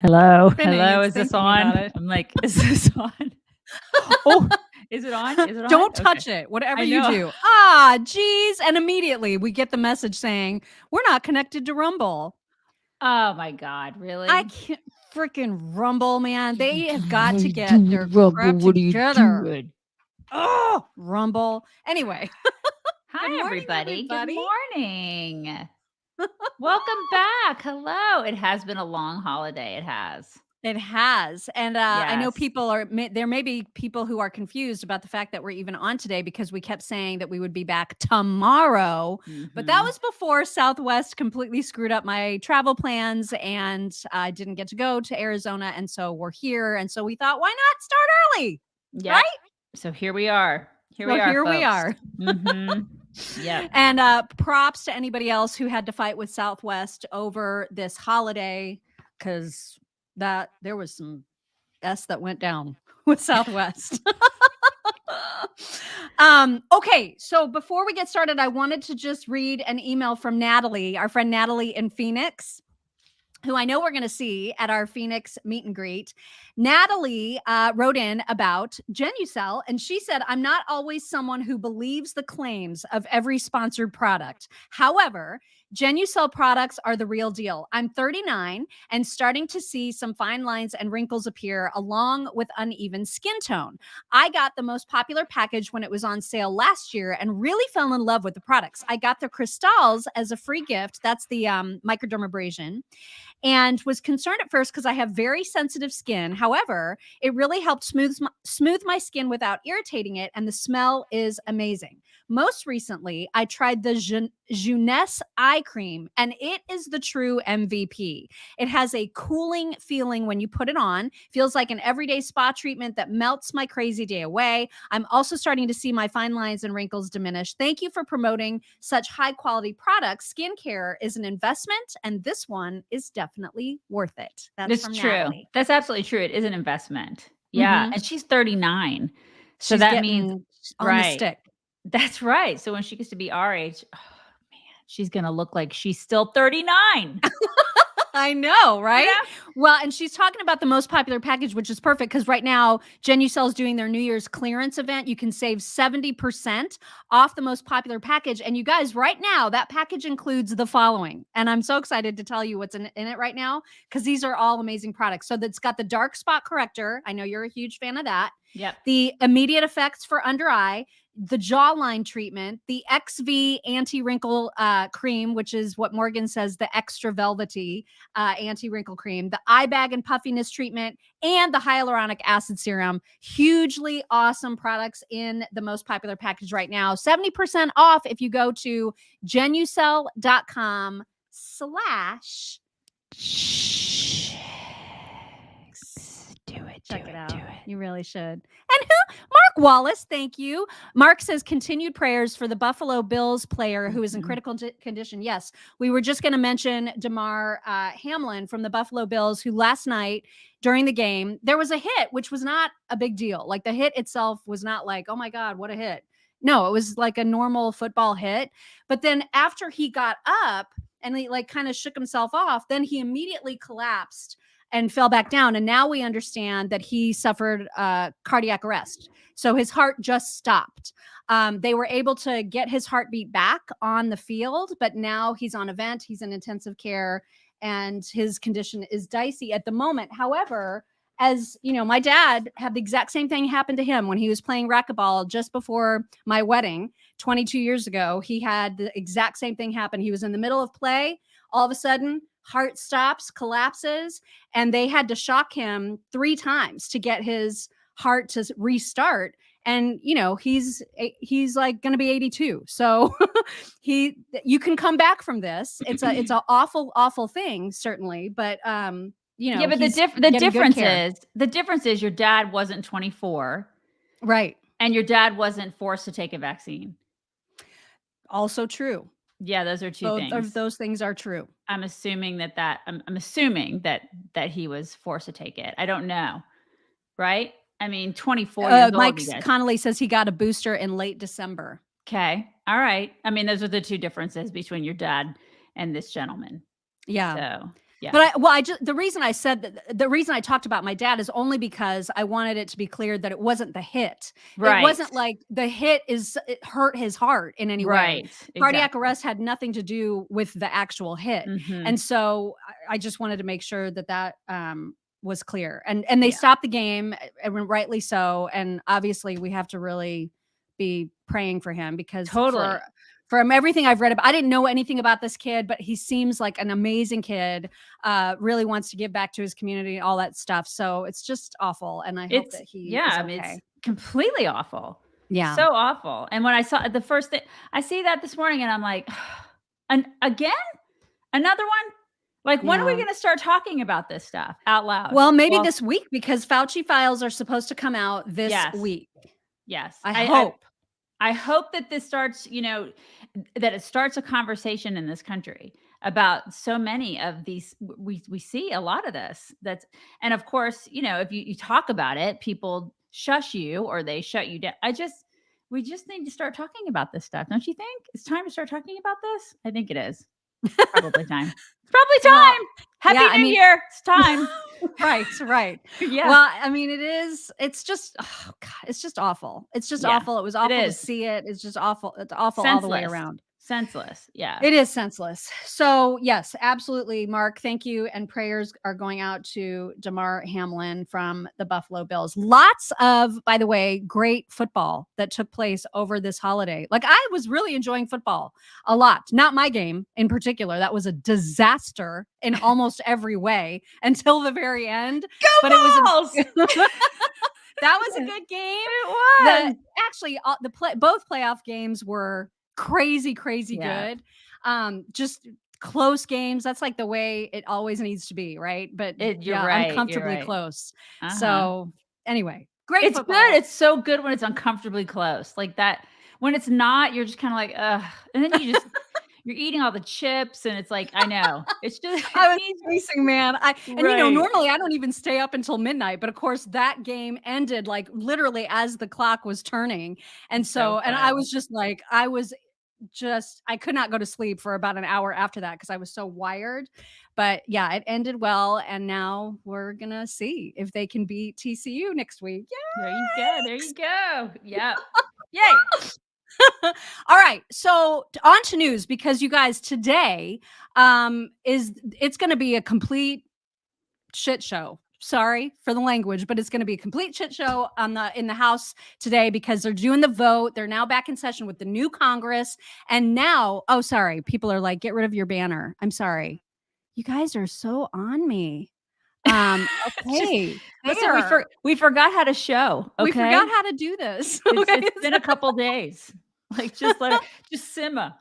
Hello. Spinning, Hello. it's Is this thinking on? about it. I'm like, is this on? Oh, is it on? Is it on? Don't Okay. touch it, whatever I you know. do. Geez. And immediately we get the message saying, we're not connected to Rumble. Oh my God. I Really? can't freaking Rumble, man. They have got to get their crap What are you together. doing? Oh, Rumble. Anyway, Hi, good morning, everybody. Good everybody. morning. Welcome back. Hello. It has been a long holiday. It has. It has. And I know Yes. people there may be people who are confused about the fact that we're even on today because we kept saying that we would be back tomorrow. But that Mhm. was before Southwest completely screwed up my travel plans and I didn't get to go to Arizona. And so we're here. And so we thought, why not start early? Yep. Right? So here we are. Here So we are, here we folks. are. Yep. And props to anybody else who had to fight with Southwest over this holiday because there was some S that went down with Southwest. Okay, so before we get started, I wanted to just read an email from Natalie, our friend Natalie in Phoenix, who I know we're going to see at our Phoenix meet and greet. Natalie wrote in about Genucel, and she said, I'm not always someone who believes the claims of every sponsored product. However, Genucel products are the real deal. I'm 39 and starting to see some fine lines and wrinkles appear along with uneven skin tone. I got the most popular package when it was on sale last year and really fell in love with the products. I got the crystals as a free gift. That's the microdermabrasion, and was concerned at first because I have very sensitive skin. However, it really helped smooth my skin without irritating it, and the smell is amazing. Most recently, I tried the Jeunesse eye cream, and it is the true MVP. It has a cooling feeling when you put it on, feels like an everyday spa treatment that melts my crazy day away. I'm also starting to see my fine lines and wrinkles diminish. Thank you for promoting such high quality products. Skincare is an investment, and this one is definitely worth it. That's It's from true. Natalie. That's absolutely true. It is an investment. Yeah. Mhm. And she's 39. So She's that means, getting on the right. stick. That's right. So when she gets to be our age, oh man, she's going to look like she's still 39. I know, right? Yeah. Well, and she's talking about the most popular package, which is perfect because right now Genucel is doing their New Year's clearance event. You can save 70% off the most popular package. And you guys, right now, that package includes the following. And I'm so excited to tell you what's in it right now because these are all amazing products. So that's got the dark spot corrector. I know you're a huge fan of that. Yep. The immediate effects for under eye, the jawline treatment, the XV anti-wrinkle cream, which is what Morgan says, the extra velvety anti-wrinkle cream, the eye bag and puffiness treatment, and the hyaluronic acid serum. Hugely awesome products in the most popular package right now. 70% off if you go to genucel.com/. Check it out. You really should. And Mark Wallace, thank you. Mark says continued prayers for the Buffalo Bills player who is in critical condition. Yes, we were just going to mention Damar Hamlin from the Buffalo Bills, who last night during the game, there was a hit, which was not a big deal. Like the hit itself was not like, oh my God, what a hit. No, it was like a normal football hit. But then after he got up and he like kind of shook himself off, then he immediately collapsed and fell back down. And now we understand that he suffered cardiac arrest. So his heart just stopped. They were able to get his heartbeat back on the field, but now he's on a vent. He's in intensive care and his condition is dicey at the moment. However, as you know, my dad had the exact same thing happen to him when he was playing racquetball just before my wedding 22 years ago. He had the exact same thing happen. He was in the middle of play. All of a sudden, heart stops, collapses, and they had to shock him 3 times to get his heart to restart. And you know, he's like going to be 82. So you can come back from this. It's an awful thing, certainly, but you know, yeah, but the difference is your dad wasn't 24. Right. And your dad wasn't forced to take a vaccine. Also true. Yeah, those are two things. Both of those things are true. I'm assuming I'm assuming that he was forced to take it. I don't know. Right? I mean, 24 years old. Mike Connolly says he got a booster in late December. Okay. All right. I mean, those are the two differences between your dad and this gentleman. Yeah. Yeah. But the reason I said that, the reason I talked about my dad is only because I wanted it to be clear that it wasn't the hit. Right. It wasn't like the hit it hurt his heart in any way. Right. Cardiac Exactly. arrest had nothing to do with the actual hit. And so I just wanted to make sure that was clear. And they stopped the game, and rightly so. And obviously we have to really be praying for him, because from everything I've read about, I didn't know anything about this kid, but he seems like an amazing kid, really wants to give back to his community, all that stuff. So it's just awful. And I hope that he is okay. I mean, it's completely awful. Yeah. So awful. And when I saw the first thing, I see that this morning and I'm like, and again, another one? Like, when are we going to start talking about this stuff out loud? Well, maybe this week, because Fauci files are supposed to come out this week. Yes. I hope that this starts, that it starts a conversation in this country about so many of these. We see a lot of this. And of course, if you talk about it, people shush you or they shut you down. We just need to start talking about this stuff. Don't you think? It's time to start talking about this. I think it is. Probably time. It's probably time. Happy New Year. It's time. Right. Yeah. Well, I mean, it's just, oh God, it's just awful. It's just awful. It was awful to see it. It's just awful. It's awful all the way around. Senseless. Yeah. It is senseless. So yes, absolutely. Mark, thank you. And prayers are going out to Damar Hamlin from the Buffalo Bills. Lots of, by the way, great football that took place over this holiday. Like, I was really enjoying football a lot. Not my game in particular. That was a disaster in almost every way until the very end. Go Balls! That was a good game. It was. Actually, both playoff games were crazy good. Just close games. That's like the way it always needs to be, right? But uncomfortably close. So anyway, great. It's football. good. It's so good when it's uncomfortably close, like that. When it's not, you're just kind of like, ugh, and then you're eating all the chips, and it's like, I know. It's just I was racing, man. Normally I don't even stay up until midnight, but of course that game ended like literally as the clock was turning, and so and I was just like, I could not go to sleep for about an hour after that because I was so wired. But yeah, it ended well, and now we're gonna see if they can beat TCU next week. Yeah, there you go. Yeah, yay. All right, so on to news, because you guys, today it's going to be a complete shit show. Sorry for the language, but it's going to be a complete shit show in the House today, because they're doing the vote. They're now back in session with the new Congress, and now, people are like, get rid of your banner. I'm sorry, you guys are so on me. Okay. Listen, we forgot how to show. Okay? We forgot how to do this. It's been a couple days. Like, just simmer,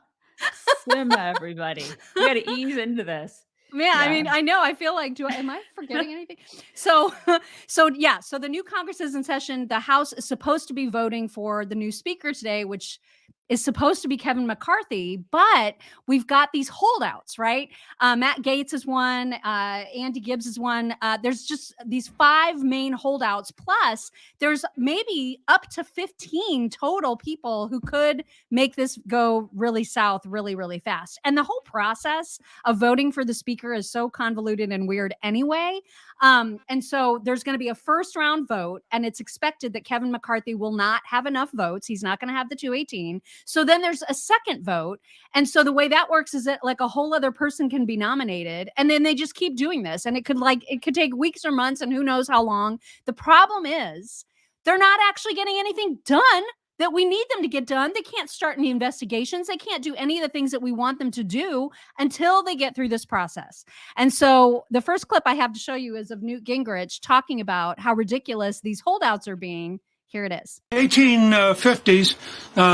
everybody. We got to ease into this. Man, yeah. I mean, I know. I feel like, am I forgetting anything? So the new Congress is in session. The House is supposed to be voting for the new speaker today, which is supposed to be Kevin McCarthy, but we've got these holdouts, right? Matt Gaetz is one, Andy Gibbs is one. There's just these 5 main holdouts, plus there's maybe up to 15 total people who could make this go really south really, really fast. And the whole process of voting for the speaker is so convoluted and weird anyway. And so there's going to be a first round vote, and it's expected that Kevin McCarthy will not have enough votes. He's not going to have the 218. So then there's a second vote. And so the way that works is that like a whole other person can be nominated, and then they just keep doing this. And it could take weeks or months, and who knows how long. The problem is they're not actually getting anything done that we need them to get done. They can't start any investigations. They can't do any of the things that we want them to do until they get through this process. And so the first clip I have to show you is of Newt Gingrich talking about how ridiculous these holdouts are being. Here it is. 1850s,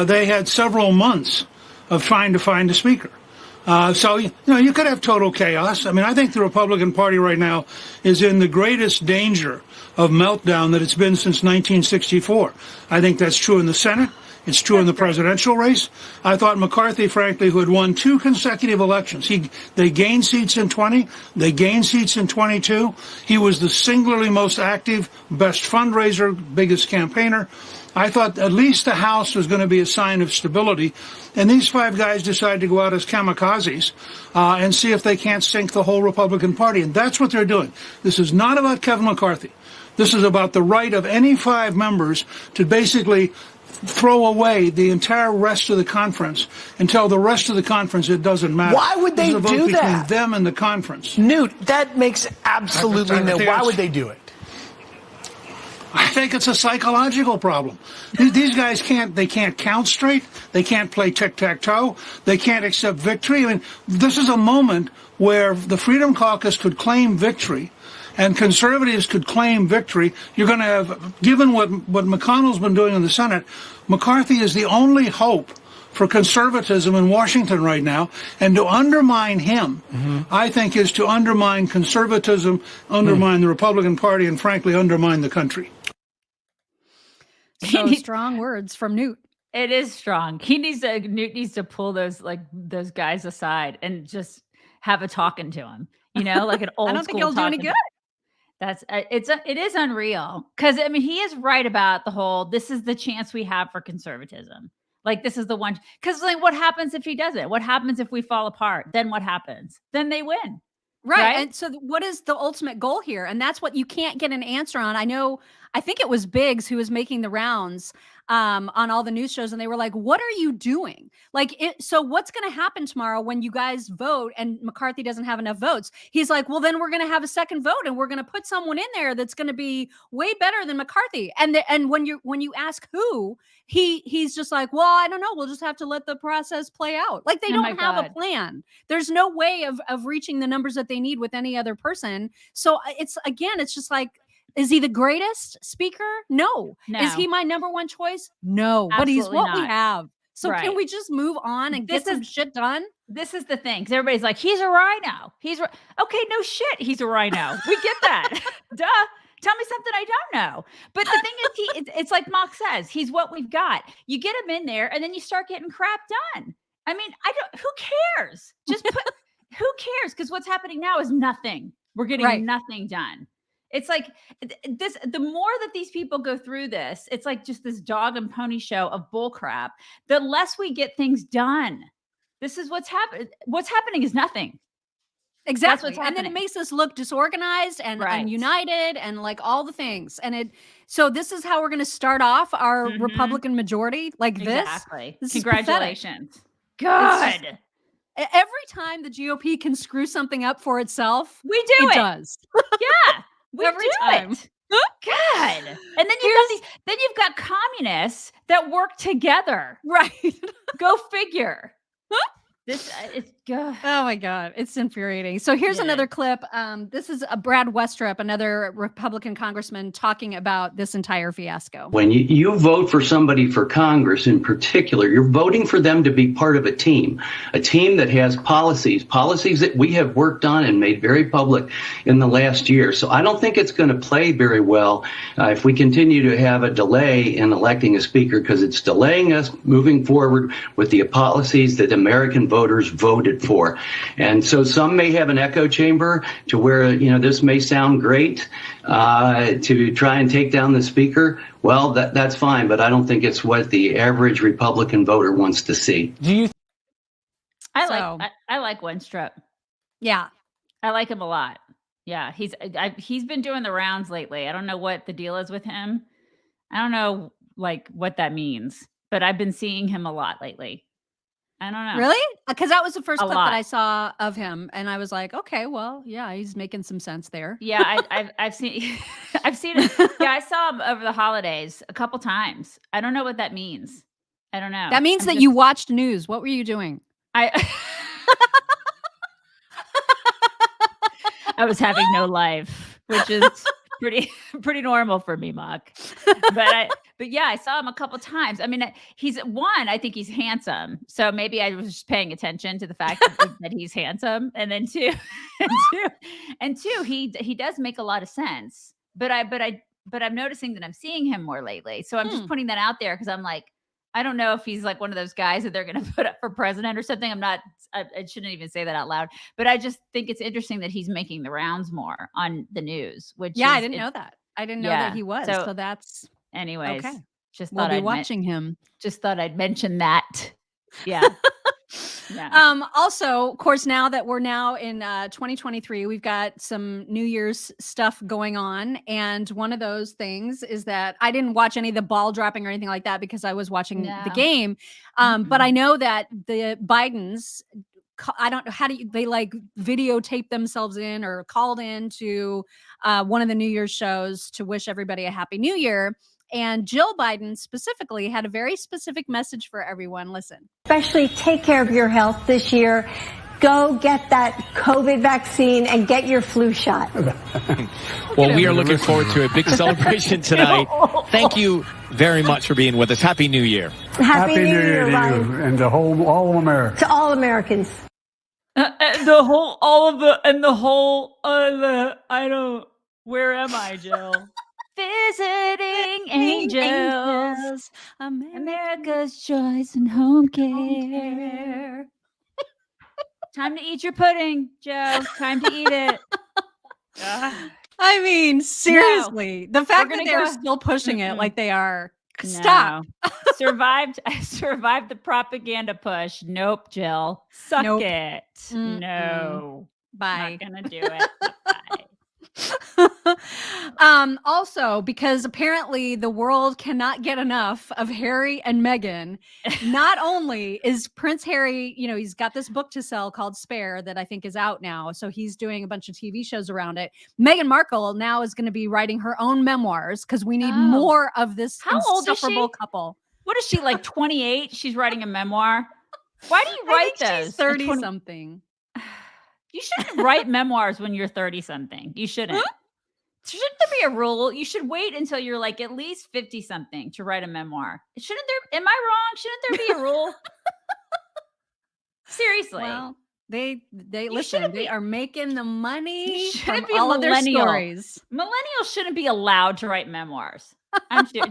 they had several months of trying to find a speaker. So, you could have total chaos. I mean, I think the Republican Party right now is in the greatest danger of meltdown that it's been since 1964. I think that's true in the Senate. It's true in the presidential race. I thought McCarthy, frankly, who had won 2 consecutive elections, they gained seats in 20, they gained seats in 22. He was the singularly most active, best fundraiser, biggest campaigner. I thought at least the House was going to be a sign of stability. And these 5 guys decided to go out as kamikazes and see if they can't sink the whole Republican Party. And that's what they're doing. This is not about Kevin McCarthy. This is about the right of any 5 members to basically throw away the entire rest of the conference and tell the rest of the conference it doesn't matter. Why would they do between that? Them and the conference. Newt, that makes absolutely no. Why would they do it? I think it's a psychological problem. These guys can't count straight. They can't play tic-tac-toe. They can't accept victory. I mean, this is a moment where the Freedom Caucus could claim victory and conservatives could claim victory. You're going to have, given what McConnell's been doing in the Senate, McCarthy is the only hope for conservatism in Washington right now. And to undermine him, I think, is to undermine conservatism, undermine the Republican Party, and frankly, undermine the country. So strong words from Newt. It is strong. Newt needs to pull those guys aside and just have a talking to him. Like an old. I don't think he'll do any good. It is unreal because I mean he is right about the whole. This is the chance we have for conservatism. Like this is the one. Because what happens if he doesn't? What happens if we fall apart? Then what happens? Then they win. Right. And so what is the ultimate goal here? And that's what you can't get an answer on. I think it was Biggs who was making the rounds on all the news shows. And they were like, what are you doing? So what's going to happen tomorrow when you guys vote and McCarthy doesn't have enough votes? He's like, well, then we're going to have a second vote and we're going to put someone in there that's going to be way better than McCarthy. And when you ask who, he's just like, well, I don't know. We'll just have to let the process play out. Like they don't have a plan. There's no way of reaching the numbers that they need with any other person. So it's just like, is he the greatest speaker? No. Is he my number one choice? No. Absolutely, but he's what we have. So can we just move on and get some shit done? This is the thing. Because everybody's like, he's a rhino. Okay, no shit. He's a rhino. We get that. Duh. Tell me something I don't know. But the thing is, it's like Mock says, he's what we've got. You get him in there and then you start getting crap done. I mean, who cares? Who cares? Because what's happening now is nothing. We're getting nothing done. It's like this, the more that these people go through this, it's like just this dog and pony show of bull crap. The less we get things done. This is what's happening. What's happening is nothing. Exactly. And then it makes us look disorganized and united and like all the things. So this is how we're going to start off our Republican majority like this. Exactly. Congratulations. Good. Every time the GOP can screw something up for itself, it does. Yeah. Every time. Good. And then you've got communists that work together. Right. Go figure. It's good. Oh my God. It's infuriating. So here's another clip. This is Brad Westrup, another Republican congressman, talking about this entire fiasco. When you vote for somebody for Congress in particular, you're voting for them to be part of a team that has policies that we have worked on and made very public in the last year. So I don't think it's going to play very well if we continue to have a delay in electing a speaker, because it's delaying us moving forward with the policies that American voters voted for. And so some may have an echo chamber to where, this may sound great to try and take down the speaker. Well, that's fine, but I don't think it's what the average Republican voter wants to see. I like Wenstrup. Yeah. I like him a lot. Yeah. He's been doing the rounds lately. I don't know what the deal is with him. I don't know what that means, but I've been seeing him a lot lately. I don't know. Really? Because that was the first clip that I saw of him, and I was like, okay, well, yeah, he's making some sense there. Yeah, I've seen it. Yeah, I saw him over the holidays a couple times. I don't know what that means. I don't know. That means you watched news. What were you doing? I was having no life, which is pretty normal for me, Mock. But yeah, I saw him a couple times. I mean, I think he's handsome. So maybe I was just paying attention to the fact that he's handsome. And then two, he does make a lot of sense. But I'm noticing that I'm seeing him more lately. So I'm just putting that out there because I'm like, I don't know if he's like one of those guys that they're going to put up for president or something. I shouldn't even say that out loud, but I just think it's interesting that he's making the rounds more on the news, which I didn't know that. I didn't know that he was. So that's anyways, okay. Just we'll thought be watching him. Just thought I'd mention that. Yeah. Yeah. Also, of course, now that we're now in 2023, we've got some New Year's stuff going on. And one of those things is that I didn't watch any of the ball dropping or anything like that because I was watching the game. But I know that the Bidens, I don't know, they like videotape themselves in or called in to one of the New Year's shows to wish everybody a happy New Year. And Jill Biden specifically had a very specific message for everyone. Listen. Especially take care of your health this year. Go get that COVID vaccine and get your flu shot. Well, we are looking forward to a big celebration tonight. Thank you very much for being with us. Happy New Year. Happy New Year, to Ryan. you and to all America. To all Americans. Where am I, Jill? Visiting angels, America's choice and home care. Time to eat your pudding, Joe. Time to eat it. I mean, seriously, the fact that they're still pushing it like they are. Stop. Survived the propaganda push. Nope, Jill. Suck it. No. Bye. Not gonna do it. Bye. Also, because apparently the world cannot get enough of Harry and Meghan, not only is Prince Harry, he's got this book to sell called Spare that I think is out now. So he's doing a bunch of TV shows around it. Meghan Markle now is going to be writing her own memoirs because we need more of this insufferable couple. What is she, like 28? She's writing a memoir. Why do you write those? She's 30 something. You shouldn't write memoirs when you're 30 something. You shouldn't. Shouldn't there be a rule? You should wait until you're like at least 50 something to write a memoir. Shouldn't there? Am I wrong? Shouldn't there be a rule? Seriously. Well, they listen. They are making the money from be all of their stories. Millennials shouldn't be allowed to write memoirs. I'm sure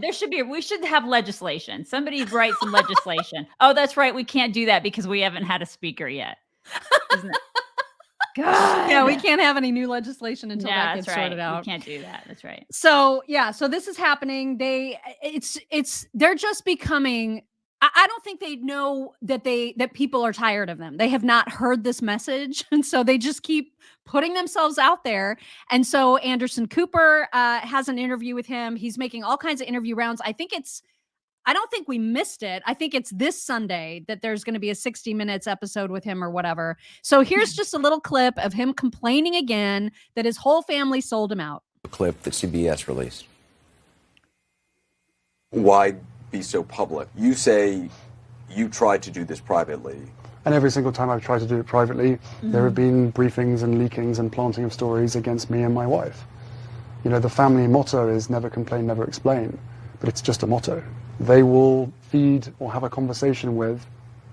we should have legislation. Somebody write some legislation. Oh, that's right. We can't do that because we haven't had a speaker yet. Isn't it? God. Yeah, we can't have any new legislation until that gets sorted out. We can't do that. That's right. So so this is happening. They're just becoming. I don't think they know that people are tired of them. They have not heard this message, and so they just keep putting themselves out there. And so Anderson Cooper has an interview with him. He's making all kinds of interview rounds. I don't think we missed it. I think it's this Sunday that there's going to be a 60 Minutes episode with him or whatever. So here's just a little clip of him complaining again that his whole family sold him out. The clip that CBS released. Why be so public? You say you tried to do this privately. And every single time I've tried to do it privately, there have been briefings and leakings and planting of stories against me and my wife. The family motto is never complain, never explain. But it's just a motto. They will feed or have a conversation with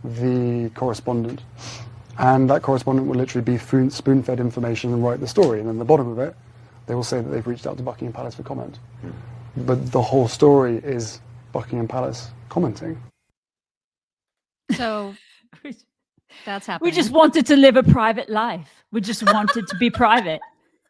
the correspondent. And that correspondent will literally be spoon-fed information and write the story. And then at the bottom of it, they will say that they've reached out to Buckingham Palace for comment. But the whole story is Buckingham Palace commenting. So that's happening. We just wanted to live a private life. We just wanted to be private.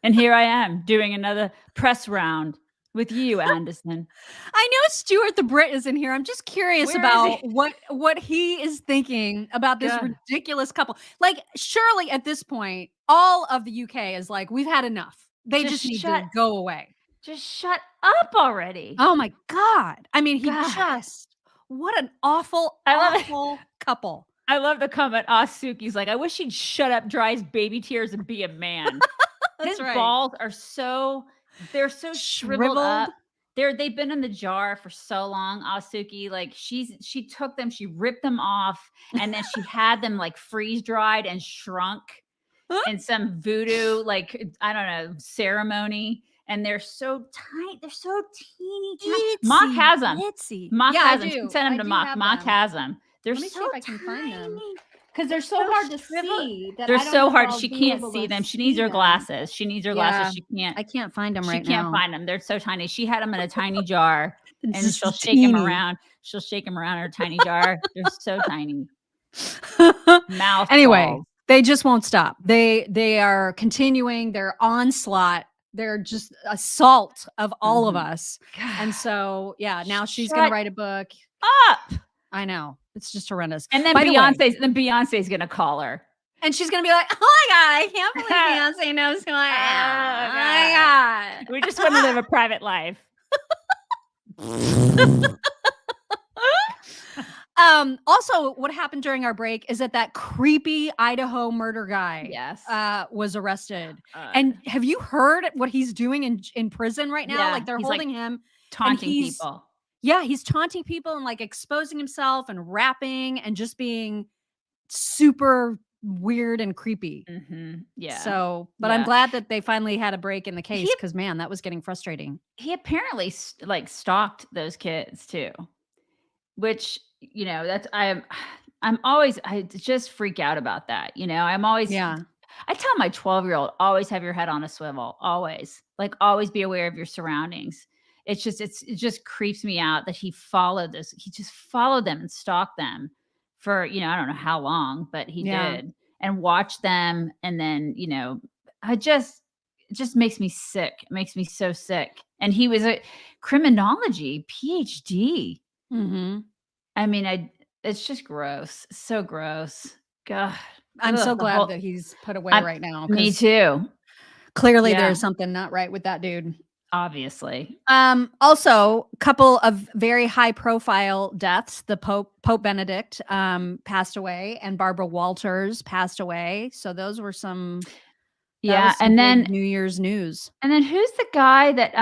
And here I am doing another press round. With you, Anderson. I know Stuart the Brit is in here. I'm just curious about what he is thinking about this ridiculous couple. Like, surely at this point, all of the UK is like, we've had enough. They just need to go away. Just shut up already. Oh my God. I mean, what an awful couple. I love the comment. Suki's like, I wish he'd shut up, dry his baby tears, and be a man. His balls are they're so shriveled up. They've been in the jar for so long. Asuki, like she took them, she ripped them off, and then she had them like freeze dried and shrunk in some voodoo, like I don't know, ceremony. And they're so tight. They're so teeny tiny. Mock has them. Mock has them. Send them to Mock. Mock has them. They're Let me so see if I can find them. Because they're so hard to see. They're so hard. She can't see them. She needs her glasses. She needs her glasses. She can't. I can't find them right now. She can't find them. They're so tiny. She had them in a tiny jar. And Just she'll shake him teeny. around. She'll shake him around in her tiny jar. They're so tiny. Mouth. Anyway, balls. they just won't stop. They are continuing their onslaught. They're just assault of all of us. And so, yeah, now she's going to write a book. Up. I know. It's just horrendous. And then Beyonce's going to call her. And she's going to be like, oh my God, I can't believe Beyonce knows who I am. Oh my God. We just want to live a private life. Also, what happened during our break is that creepy Idaho murder guy was arrested. And have you heard what he's doing in prison right now? Yeah, like they're holding him. Taunting people. Yeah, he's taunting people and like exposing himself and rapping and just being super weird and creepy. Yeah. So, but I'm glad that they finally had a break in the case because, man, that was getting frustrating. He apparently stalked those kids too, which, you know, that's I just freak out about that. You know, I'm always I tell my 12-year-old, always have your head on a swivel, always be aware of your surroundings. It just creeps me out that he followed this. He just followed them and stalked them for, you know, I don't know how long, but he did, and watched them. And then, you know, it just makes me sick. It makes me so sick. And he was a criminology PhD. I mean, it's just gross. So gross. God. I'm so glad that he's put away right now. Me too. Clearly there's something not right with that dude. Obviously. Also, a couple of very high profile deaths. The Pope Benedict passed away, and Barbara Walters passed away. So those were some and then New Year's news. And then who's the guy that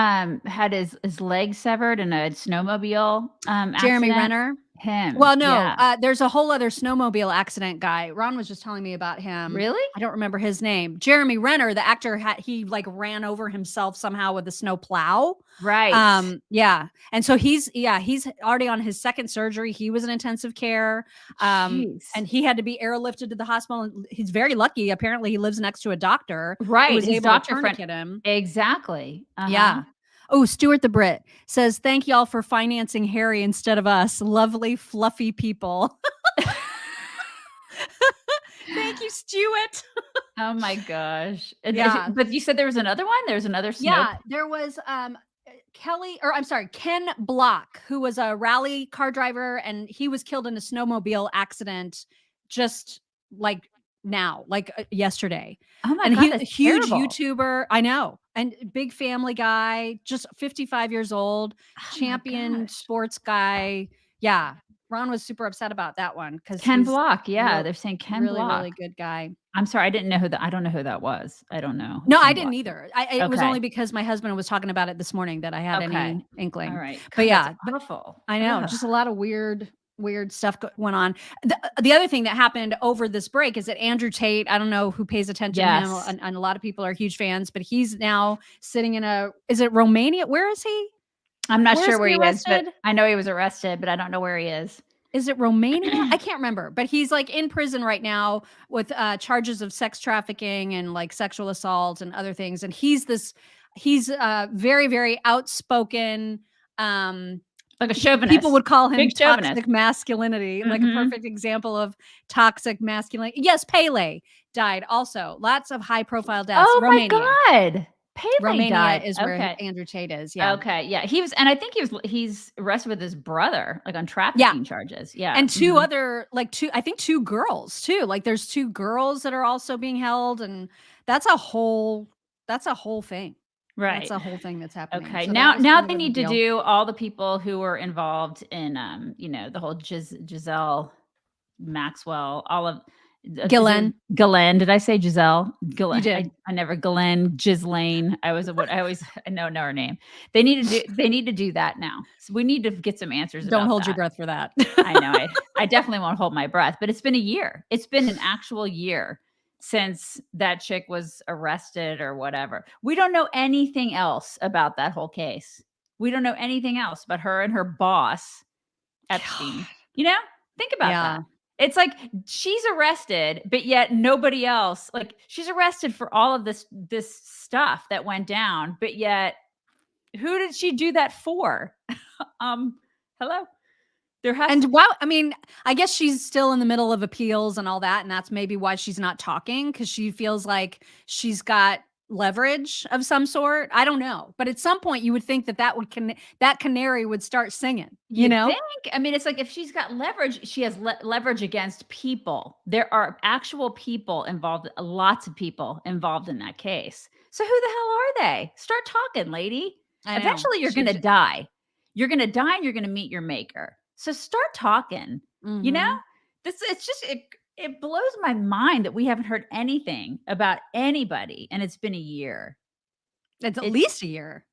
had his leg severed in a snowmobile Jeremy accident? Renner. Him. Well, no, there's a whole other snowmobile accident guy. Ron was just telling me about him. Really? I don't remember his name. Jeremy Renner, the actor, he like ran over himself somehow with a snow plow. Right. Yeah. And so he's already on his second surgery. He was in intensive care. And he had to be airlifted to the hospital. And he's very lucky. Apparently he lives next to a doctor. Right. Who was his able doctor to friend tourniquet him. Exactly. Yeah. Oh, Stuart the Brit says, thank y'all for financing Harry instead of us. Lovely, fluffy people. Thank you, Stuart. Oh my gosh. Yeah. But you said there was another one? There's another snow. Yeah, there was Ken Block, who was a rally car driver, and he was killed in a snowmobile accident just like now, yesterday. Oh my God, God, that's huge YouTuber. I know. And big family guy, just 55 years old, champion sports guy. Yeah. Ron was super upset about that one because Ken Block. Yeah, they're saying Ken Block. Really good guy. I'm sorry, I don't know who that was. I don't know. No, I didn't either. It was only because my husband was talking about it this morning that I had any inkling. All right. But God, awful. I know. Just a lot of weird stuff went on. The other thing that happened over this break is that Andrew Tate, I don't know who pays attention to him, and a lot of people are huge fans, but he's now sitting in is it Romania? Where is he? I'm not sure where he is, but I know he was arrested, but I don't know where he is. Is it Romania? I can't remember, but he's like in prison right now with charges of sex trafficking and like sexual assault and other things. And he's very, very outspoken, like a chauvinist. People would call him big toxic chauvinist. Masculinity, like a perfect example of toxic masculinity. Yes, Pele died also. Lots of high profile deaths. Oh Romania. my God. Pele Romania died. is where Andrew Tate is. Yeah. Okay. Yeah. He was, and I think he's arrested with his brother, like on trafficking charges. Yeah. And two other, I think two girls too. Like there's two girls that are also being held, and that's a whole thing. Right. That's a whole thing that's happening. Okay. So now they need to do all the people who were involved in, the whole Giselle Maxwell, all of Ghislaine. Did I say Giselle? Ghislaine. You did. I never Ghislaine. I know her name. They need to do that now. So we need to get some answers. Don't hold your breath for that. I know. I definitely won't hold my breath, but it's been a year. It's been an actual year since that chick was arrested or whatever. We don't know anything else about that whole case. We don't know anything else but her and her boss, Epstein. Think about that. It's like she's arrested, but yet nobody else, like she's arrested for all of this stuff that went down, but yet who did she do that for? Hello. There has And wow, I mean, I guess she's still in the middle of appeals and all that, and that's maybe why she's not talking, because she feels like she's got leverage of some sort. I don't know, but at some point you would think that that canary would start singing. You know? think? I mean, it's like if she's got leverage, she has leverage against people. There are actual people involved, lots of people involved in that case. So who the hell are they? Start talking, lady. Eventually, you're going to die. You're going to die, and you're going to meet your maker. So start talking. You know, it blows my mind that we haven't heard anything about anybody, and it's been a year. It's at least a year.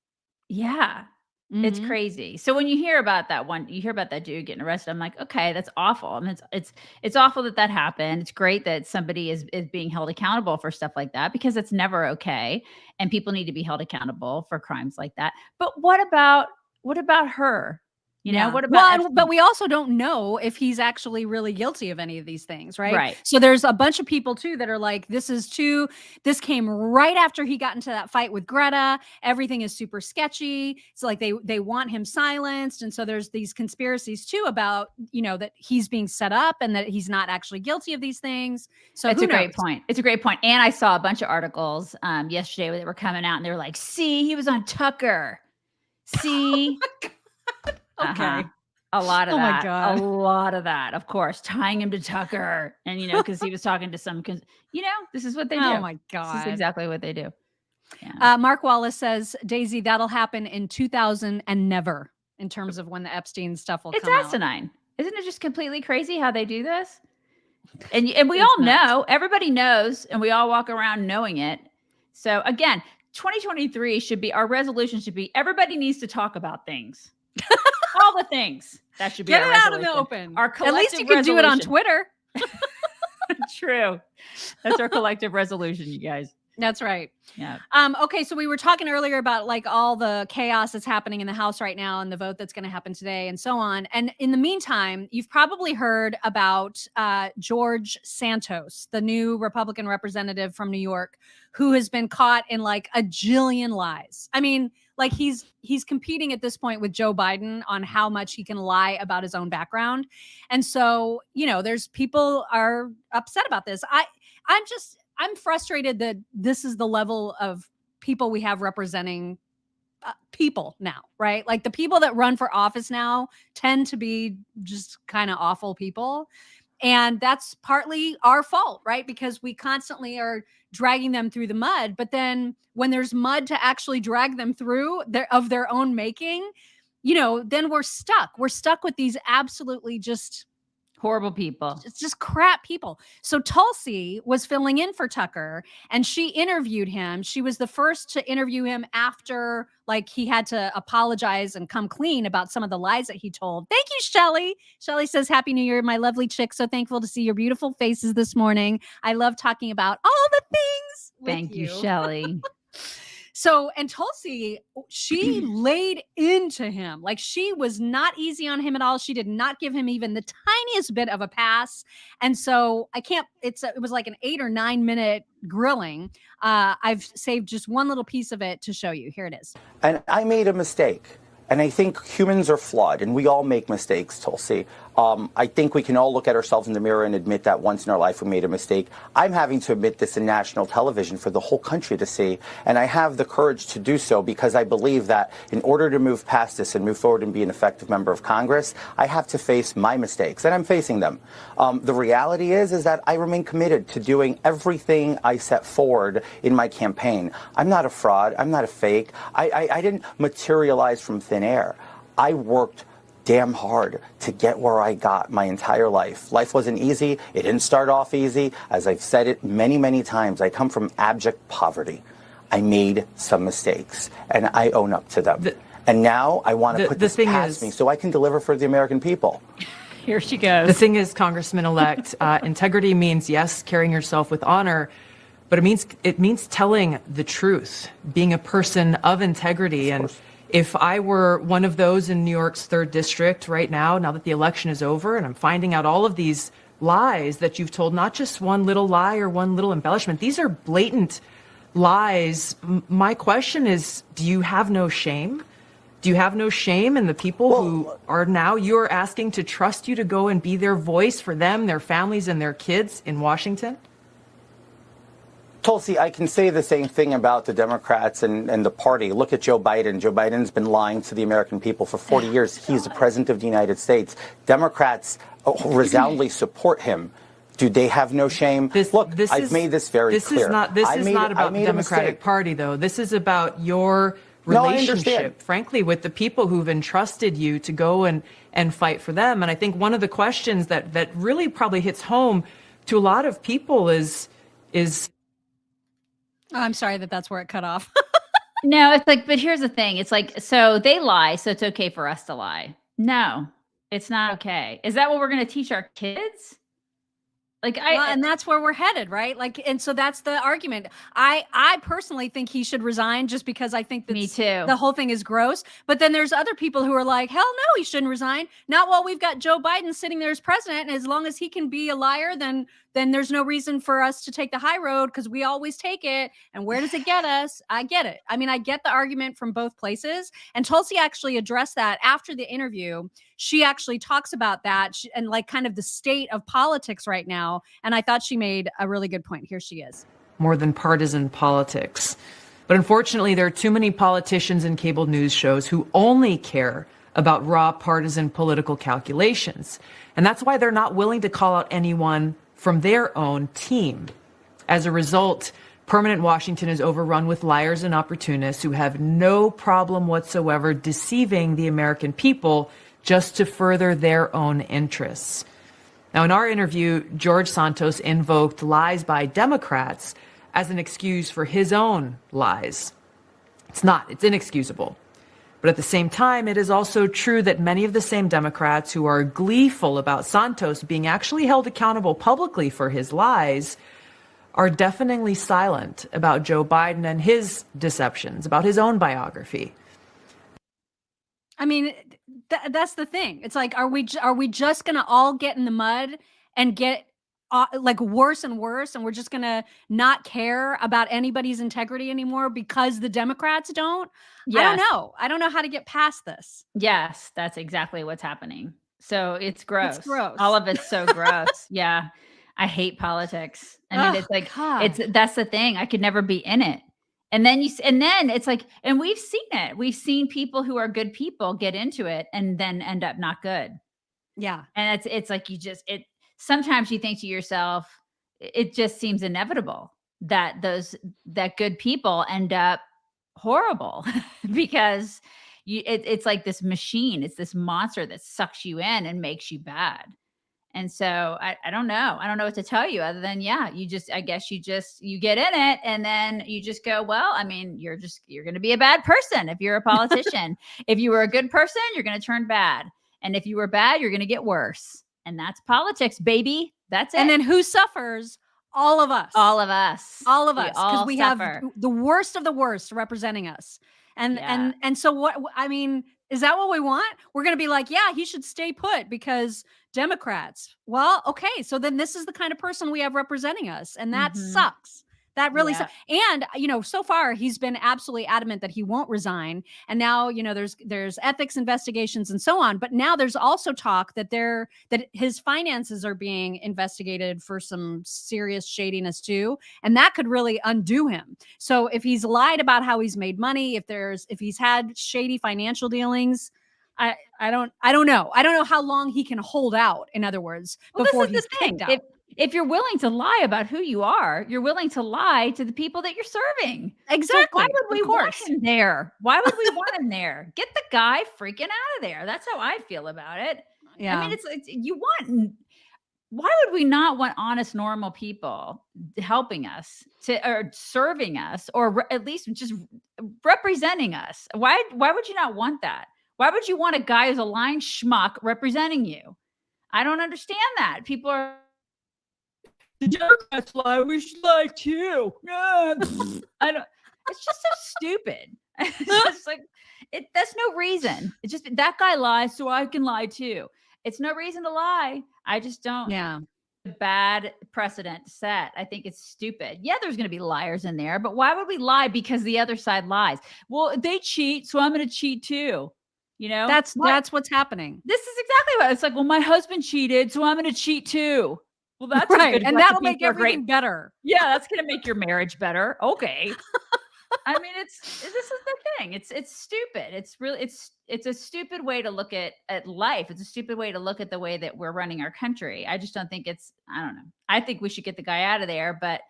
Yeah. It's crazy. So when you hear about that dude getting arrested, I'm like, okay, that's awful. I mean, it's awful that happened. It's great that somebody is being held accountable for stuff like that, because it's never okay. And people need to be held accountable for crimes like that. But what about her? You know, what about but we also don't know if he's actually really guilty of any of these things, right? Right. So there's a bunch of people too that are like, this came right after he got into that fight with Greta. Everything is super sketchy. So like they want him silenced. And so there's these conspiracies too about, you know, that he's being set up and that he's not actually guilty of these things. So it's a great point. It's a great point. And I saw a bunch of articles yesterday where they were coming out and they were like, see, he was on Tucker. See. Okay. A lot of Oh that. my God. A lot of that, of course, tying him to Tucker. And, you know, because he was talking to some, you know, this is what they do. Oh my God. This is exactly what they do. Yeah. Mark Wallace says, Daisy, that'll happen in 2000 and never, in terms of when the Epstein stuff will come out. It's asinine. Isn't it just completely crazy how they do this? And we all know, everybody knows, and we all walk around knowing it. So again, 2023 our resolution should be, everybody needs to talk about things. All the things. That should be Get our it resolution. out in the open. Our collective At least you can do it on resolution. Twitter. True. That's our collective resolution, you guys. That's right. Yeah. Okay, so we were talking earlier about like all the chaos that's happening in the House right now and the vote that's going to happen today and so on. And in the meantime, you've probably heard about George Santos, the new Republican representative from New York, who has been caught in like a jillion lies. I mean, like he's competing at this point with Joe Biden on how much he can lie about his own background. And so, you know, there's people are upset about this. I'm frustrated that this is the level of people we have representing people now, right? Like the people that run for office now tend to be just kind of awful people. And that's partly our fault, right? Because we constantly are dragging them through the mud. But then when there's mud to actually drag them through of their own making, you know, then we're stuck. We're stuck with these absolutely just horrible people. It's just crap people. So Tulsi was filling in for Tucker and she interviewed him. She was the first to interview him after like he had to apologize and come clean about some of the lies that he told. Thank you, Shelly. Shelly says, Happy New Year, my lovely chick. So thankful to see your beautiful faces this morning. I love talking about all the things with Thank you, Shelly. So, and Tulsi, she laid into him. Like she was not easy on him at all. She did not give him even the tiniest bit of a pass. And so it was like an 8 or 9 minute grilling. I've saved just one little piece of it to show you. Here it is. And I made a mistake. And I think humans are flawed and we all make mistakes, Tulsi. I think we can all look at ourselves in the mirror and admit that once in our life we made a mistake. I'm having to admit this in national television for the whole country to see. And I have the courage to do so because I believe that in order to move past this and move forward and be an effective member of Congress, I have to face my mistakes and I'm facing them. The reality is that I remain committed to doing everything I set forward in my campaign. I'm not a fraud. I'm not a fake. I didn't materialize from thin air. I worked damn hard to get where I got my entire life. Life wasn't easy. It didn't start off easy. As I've said it many, many times, I come from abject poverty. I made some mistakes, and I own up to them. And now I want to put this past me so I can deliver for the American people. Here she goes. The thing is, Congressman-elect, integrity means, yes, carrying yourself with honor, but it means telling the truth, being a person of integrity. And if I were one of those in New York's 3rd district right now that the election is over and I'm finding out all of these lies that you've told, not just one little lie or one little embellishment, these are blatant lies. My question is, do you have no shame? Do you have no shame in the people who are now you're asking to trust you to go and be their voice for them, their families, and their kids in Washington? Tulsi, I can say the same thing about the Democrats and the party. Look at Joe Biden. Joe Biden's been lying to the American people for 40 years. He's the president of the United States. Democrats resoundingly support him. Do they have no shame? I've made this very clear. This is not about the Democratic Party, though. This is about your relationship, frankly, with the people who've entrusted you to go and fight for them. And I think one of the questions that really probably hits home to a lot of people is Oh, I'm sorry that's where it cut off. No, it's like, but here's the thing. It's like, so they lie, so it's okay for us to lie. No, it's not okay. Is that what we're going to teach our kids? Like and that's where we're headed, right? Like, and so that's the argument. I personally think he should resign just because I think that Me too. The whole thing is gross. But then there's other people who are like, hell no, he shouldn't resign. Not while we've got Joe Biden sitting there as president. And as long as he can be a liar, then there's no reason for us to take the high road because we always take it. And where does it get us? I get it. I mean, I get the argument from both places. And Tulsi actually addressed that after the interview. She actually talks about that and like kind of the state of politics right now. And I thought she made a really good point. Here she is. More than partisan politics. But unfortunately, there are too many politicians and cable news shows who only care about raw partisan political calculations. And that's why they're not willing to call out anyone from their own team. As a result, permanent Washington is overrun with liars and opportunists who have no problem whatsoever deceiving the American people just to further their own interests. Now, in our interview, George Santos invoked lies by Democrats as an excuse for his own lies. It's not. It's inexcusable. But at the same time, it is also true that many of the same Democrats who are gleeful about Santos being actually held accountable publicly for his lies are deafeningly silent about Joe Biden and his deceptions, about his own biography. I mean, that's the thing. It's like, are we just going to all get in the mud and get like worse and worse, and we're just going to not care about anybody's integrity anymore because the Democrats don't? Yes. I don't know how to get past this. Yes, that's exactly what's happening. So it's gross. It's gross. All of it's so gross. Yeah. I hate politics. I mean, it's like, that's the thing. I could never be in it. And then it's like, and we've seen it. We've seen people who are good people get into it and then end up not good. Yeah. And it's like, sometimes you think to yourself, it just seems inevitable that that good people end up horrible because it's like this machine. It's this monster that sucks you in and makes you bad. And so I don't know. I don't know what to tell you other than, I guess you get in it and then you just go, well, I mean, you're going to be a bad person if you're a politician. If you were a good person, you're going to turn bad. And if you were bad, you're going to get worse. And that's politics, baby. That's it. And then who suffers? All of us. All of us. All of us. Because we have the worst of the worst representing us. And so what, I mean, is that what we want? We're going to be like, yeah, he should stay put because Democrats. Well, okay. So then this is the kind of person we have representing us. And that sucks. That really sucks. And, so far he's been absolutely adamant that he won't resign. And now, there's ethics investigations and so on. But now there's also talk that his finances are being investigated for some serious shadiness too. And that could really undo him. So if he's lied about how he's made money, if he's had shady financial dealings, I don't know. I don't know how long he can hold out, in other words, before he's kicked out. If you're willing to lie about who you are, you're willing to lie to the people that you're serving. Exactly. So why would we want him there? Why would we want him there? Get the guy freaking out of there. That's how I feel about it. Yeah. I mean, why would we not want honest, normal people helping us or serving us or at least just representing us? Why would you not want that? Why would you want a guy who's a lying schmuck representing you? I don't understand that. People are, the Democrats lie, we should lie too. It's just so stupid. It's just like, that's no reason. It's just that guy lies, so I can lie too. It's no reason to lie. I just don't. Yeah. bad precedent to set. I think it's stupid. Yeah, there's going to be liars in there, but why would we lie because the other side lies? Well, they cheat, so I'm going to cheat too. You know, that's what's happening. This is exactly what it's like. Well, my husband cheated, so I'm going to cheat too. Well, that's right, and that'll make everything better. Yeah, that's going to make your marriage better. Okay. I mean, this is the thing. It's stupid. It's really it's a stupid way to look at life. It's a stupid way to look at the way that we're running our country. I just don't think I don't know. I think we should get the guy out of there, but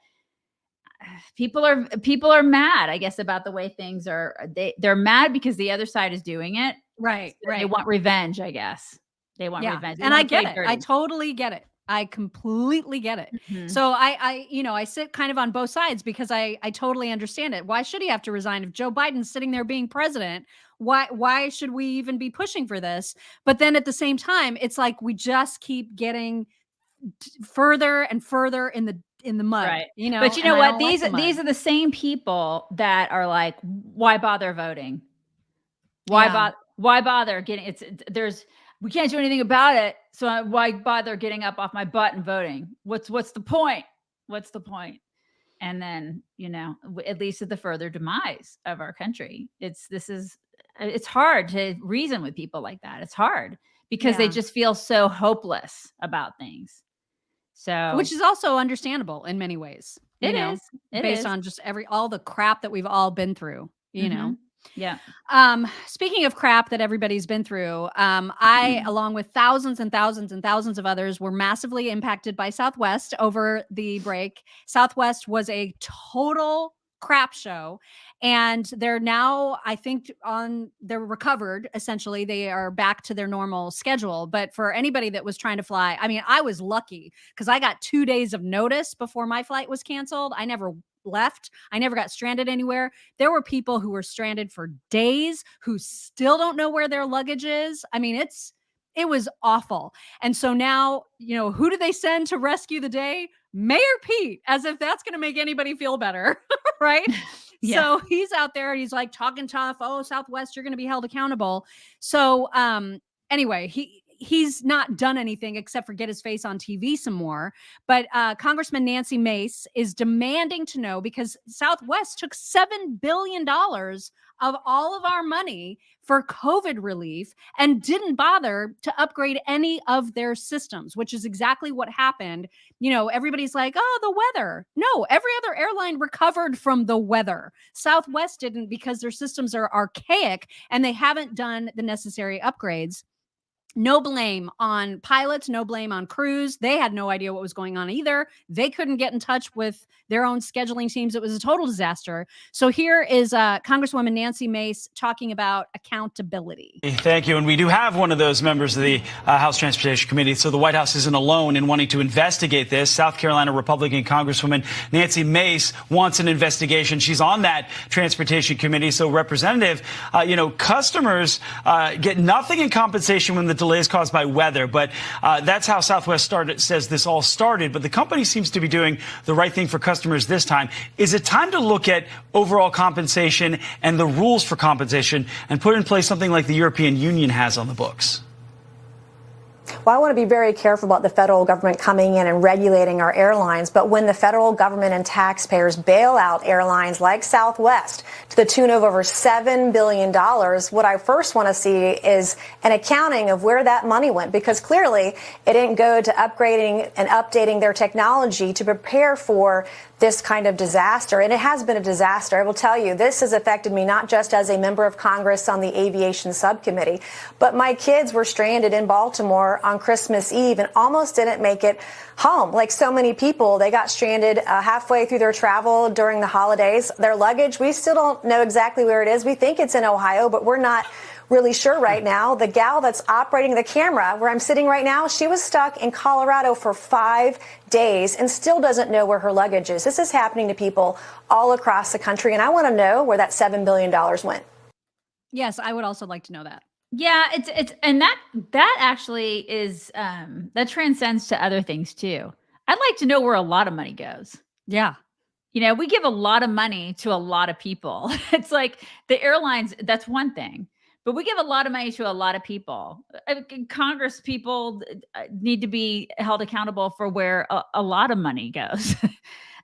people are mad, I guess, about the way things are. They're mad because the other side is doing it. Right. They want revenge, I guess. They want revenge. And I get it. I totally get it. I completely get it. Mm-hmm. So I sit kind of on both sides because I totally understand it. Why should he have to resign if Joe Biden's sitting there being president? Why should we even be pushing for this? But then at the same time, it's like we just keep getting further and further in the mud. Right. You know. But you know what? These are the same people that are like, why bother voting? Why bother getting we can't do anything about it. So why bother getting up off my butt and voting? What's the point? What's the point? And then, it leads to the further demise of our country. It's hard to reason with people like that. It's hard because they just feel so hopeless about things. So, which is also understandable in many ways. It is based on just all the crap that we've all been through, you know? Yeah. Speaking of crap that everybody's been through, I, along with thousands and thousands and thousands of others, were massively impacted by Southwest over the break. Southwest was a total crap show, and they're now, I think, they're recovered. Essentially, they are back to their normal schedule. But for anybody that was trying to fly, I mean, I was lucky because I got 2 days of notice before my flight was canceled. I never left. I never got stranded anywhere. There were people who were stranded for days who still don't know where their luggage is. I mean, it was awful. And so now, who do they send to rescue the day? Mayor Pete, as if that's going to make anybody feel better, right? Yeah. So he's out there, he's like talking tough. Oh, Southwest, you're going to be held accountable. So anyway, he's not done anything except for get his face on TV some more. But Congressman Nancy Mace is demanding to know, because Southwest took $7 billion of all of our money for COVID relief and didn't bother to upgrade any of their systems, which is exactly what happened. Everybody's like, oh, the weather. No, every other airline recovered from the weather. Southwest didn't, because their systems are archaic and they haven't done the necessary upgrades. No blame on pilots, no blame on crews. They had no idea what was going on either. They couldn't get in touch with their own scheduling teams. It was a total disaster. So here is Congresswoman Nancy Mace talking about accountability. Thank you. And we do have one of those members of the House Transportation Committee. So the White House isn't alone in wanting to investigate this. South Carolina Republican Congresswoman Nancy Mace wants an investigation. She's on that Transportation Committee. So Representative, customers get nothing in compensation when the delays caused by weather. But that's how Southwest says this all started. But the company seems to be doing the right thing for customers this time. Is it time to look at overall compensation and the rules for compensation and put in place something like the European Union has on the books? Well, I want to be very careful about the federal government coming in and regulating our airlines. But when the federal government and taxpayers bail out airlines like Southwest to the tune of over $7 billion, what I first want to see is an accounting of where that money went, because clearly it didn't go to upgrading and updating their technology to prepare for this kind of disaster. And it has been a disaster. I will tell you, this has affected me not just as a member of Congress on the aviation subcommittee, but my kids were stranded in Baltimore on Christmas Eve and almost didn't make it home. Like so many people, they got stranded halfway through their travel during the holidays. Their luggage, we still don't know exactly where it is. We think it's in Ohio, but we're not really sure right now. The gal that's operating the camera where I'm sitting right now, she was stuck in Colorado for 5 days and still doesn't know where her luggage is. This is happening to people all across the country, and I want to know where that $7 billion went. Yes, I would also like to know that. Yeah, it's and that actually is that transcends to other things too. I'd like to know where a lot of money goes. Yeah. We give a lot of money to a lot of people. It's like the airlines, that's one thing. but we give a lot of money to a lot of people. Congress people need to be held accountable for where a lot of money goes.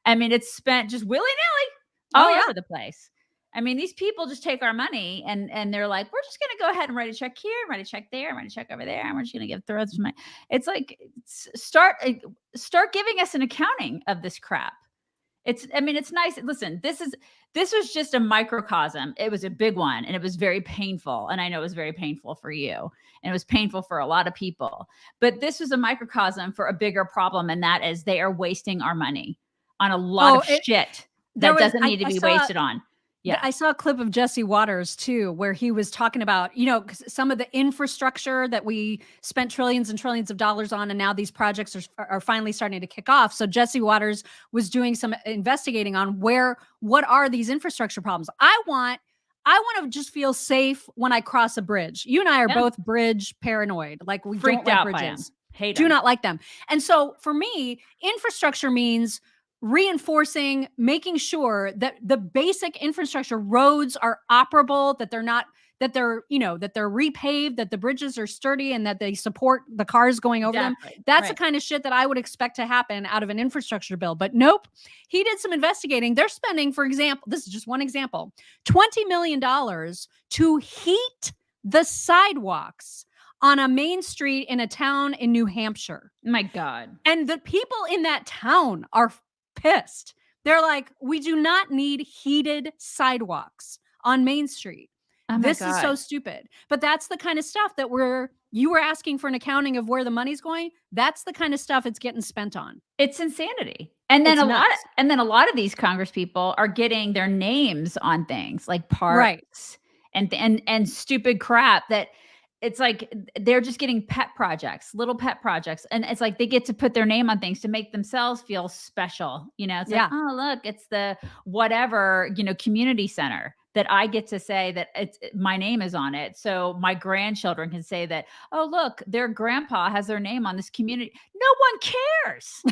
I mean, it's spent just willy-nilly all over the place. I mean, these people just take our money and they're like, we're just going to go ahead and write a check here, write a check there, write a check over there, and we're just going to give threads from it. It's like, start giving us an accounting of this crap. It's nice. Listen, this was just a microcosm. It was a big one, and it was very painful. And I know it was very painful for you, and it was painful for a lot of people. But this was a microcosm for a bigger problem, and that is they are wasting our money on a lot of shit that doesn't need to be wasted on. Yeah. I saw a clip of Jesse Waters too, where he was talking about, some of the infrastructure that we spent trillions and trillions of dollars on, and now these projects are finally starting to kick off. So Jesse Waters was doing some investigating on what are these infrastructure problems. I want to just feel safe when I cross a bridge. You and I are both bridge paranoid. Like we freaked don't out like by bridges. them. Hate Do them. not like them. And so for me, infrastructure means reinforcing, making sure that the basic infrastructure, roads are operable, that they're repaved, that the bridges are sturdy, and that they support the cars going over them. That's the kind of shit that I would expect to happen out of an infrastructure bill. But nope, he did some investigating. They're spending, for example, this is just one example, $20 million to heat the sidewalks on a main street in a town in New Hampshire. My God. And the people in that town are pissed. They're like, we do not need heated sidewalks on Main Street. This is so stupid. But that's the kind of stuff that you were asking for an accounting of where the money's going. That's the kind of stuff it's getting spent on. It's insanity. And then a lot of these Congress people are getting their names on things like parks and stupid crap that it's like they're just getting little pet projects. And it's like they get to put their name on things to make themselves feel special. It's like, oh, look, it's the whatever, community center that I get to say that my name is on it. So my grandchildren can say that, oh, look, their grandpa has their name on this community. No one cares,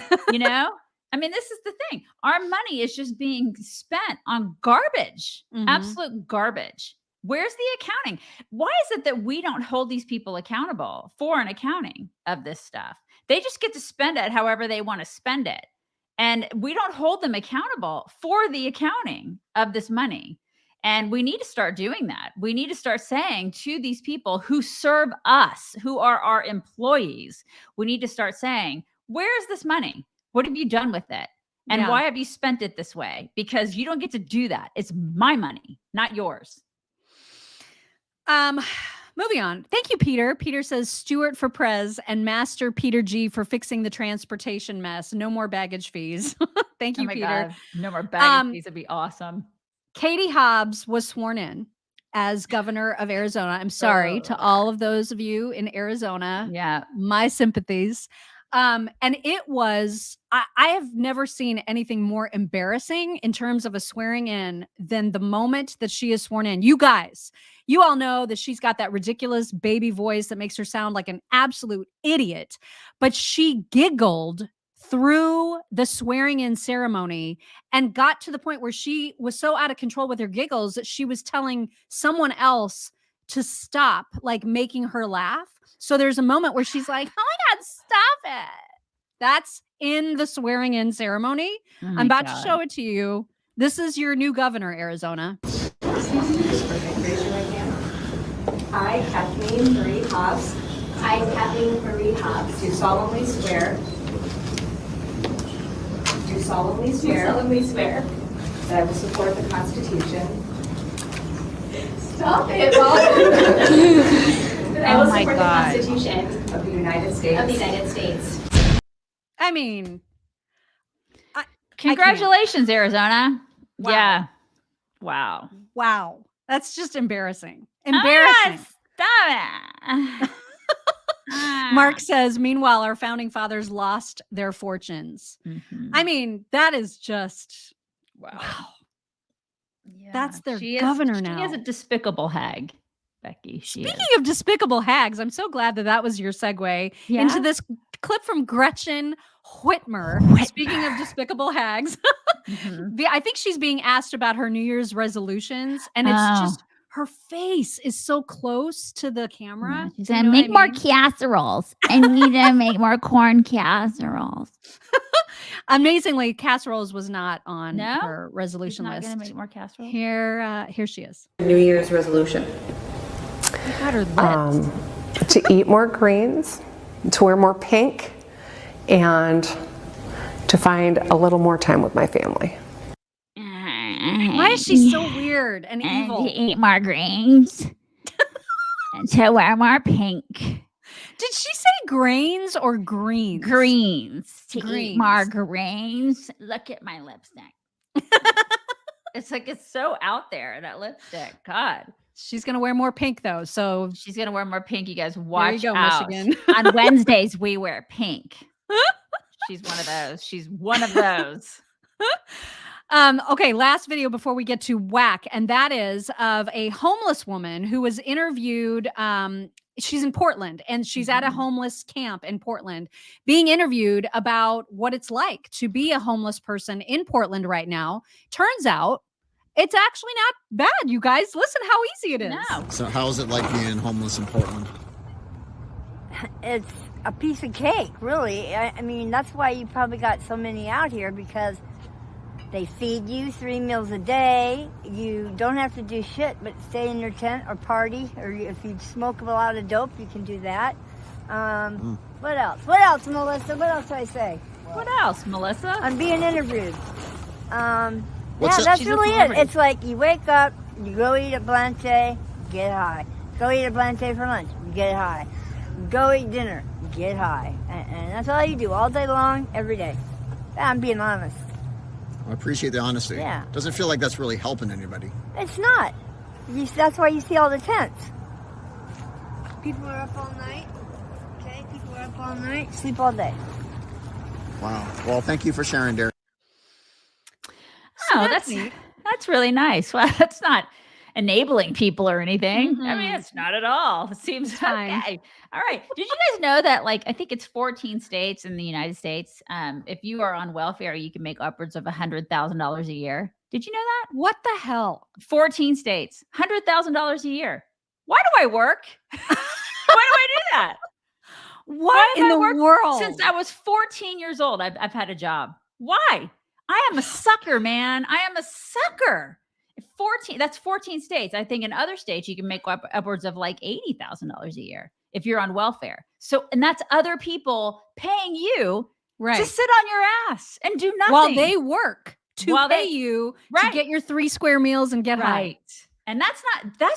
I mean, this is the thing. Our money is just being spent on garbage, absolute garbage. Where's the accounting? Why is it that we don't hold these people accountable for an accounting of this stuff? They just get to spend it however they want to spend it. And we don't hold them accountable for the accounting of this money. And we need to start doing that. We need to start saying to these people who serve us, who are our employees, we need to start saying, where's this money? What have you done with it? And why have you spent it this way? Because you don't get to do that. It's my money, not yours. Moving on. Thank you, Peter. Peter says Stewart for Prez and Master Peter G for fixing the transportation mess. No more baggage fees. Thank you, Peter. God. No more baggage fees would be awesome. Katie Hobbs was sworn in as governor of Arizona. I'm sorry to all of those of you in Arizona. Yeah. My sympathies. And it was, I have never seen anything more embarrassing in terms of a swearing in than the moment that she is sworn in. You guys, you all know that she's got that ridiculous baby voice that makes her sound like an absolute idiot, but she giggled through the swearing in ceremony and got to the point where she was so out of control with her giggles that she was telling someone else to stop, like making her laugh. So there's a moment where she's like, oh my God, stop it. That's in the swearing in ceremony. I'm about to show it to you. This is your new governor, Arizona. I, Kathleen Marie Hobbs. I, Kathleen Marie Hobbs. Do solemnly swear. Do solemnly swear. That I will support the Constitution. Stop it, Mom. That I will support the Constitution of the United States. I mean, congratulations, Arizona. Wow. Yeah. Wow. Wow. That's just embarrassing. Embarrassing. Stop it. Mark says, meanwhile, our founding fathers lost their fortunes. I mean, that is just, wow. Yeah. That's their governor now. She is a despicable hag, Becky. Speaking of despicable hags, I'm so glad that was your segue into this clip from Gretchen Whitmer. Speaking of despicable hags, I think she's being asked about her New Year's resolutions, and it's just her face is so close to the camera. She's going to make more casseroles. I need to make more corn casseroles. Amazingly, casseroles was not on her resolution list. Going to make more casseroles. Here she is. New Year's resolution. Got her lips. To eat more greens, to wear more pink, and to find a little more time with my family. Why is she so weird and evil? To eat more greens. And to wear more pink. Did she say grains or greens? Greens. To eat more greens. Look at my lipstick. It's like it's so out there, that lipstick. God. She's going to wear more pink, though. So she's going to wear more pink. You guys watch there you go, out. Michigan. On Wednesdays, we wear pink. She's one of those. She's one of those. Okay, last video before we get to whack, and that is of a homeless woman who was interviewed. She's in Portland, and she's at a homeless camp in Portland, being interviewed about what it's like to be a homeless person in Portland right now. Turns out it's actually not bad, you guys. Listen how easy it is. No. So how is it like being homeless in Portland? It's a piece of cake, really. I mean, that's why you probably got so many out here, because they feed you 3 meals a day. You don't have to do shit but stay in your tent or party, or if you smoke a lot of dope, you can do that. What else? What else, Melissa? What else do I say? What else, Melissa? I'm being interviewed. What's yeah, it? that's She's really a it. It's like you wake up, you go eat at Blanche, get high. Go eat at Blanche for lunch, you get high. Go eat dinner, you get high. And that's all you do all day long, every day. I'm being honest. I appreciate the honesty. Yeah. Doesn't feel like that's really helping anybody. It's not. That's why you see all the tents. People are up all night. Okay, people are up all night, sleep all day. Wow. Well, thank you for sharing, Derek. Oh, that's really nice. Well, that's not enabling people or anything. I mean, it's not at all. It seems okay. All right. Did you guys know that, like, I think it's 14 states in the United States. If you are on welfare, you can make upwards of $100,000 a year. Did you know that? What the hell? 14 states, $100,000 a year. Why do I work? Why do I do that? What in the world? Since I was 14 years old, I've had a job. Why? I am a sucker, man. I am a sucker. 14. That's 14 states. I think in other states you can make upwards of like $80,000 a year if you're on welfare. So, and that's other people paying you to sit on your ass and do nothing while they work to pay you to get your 3 square meals and get high. And that's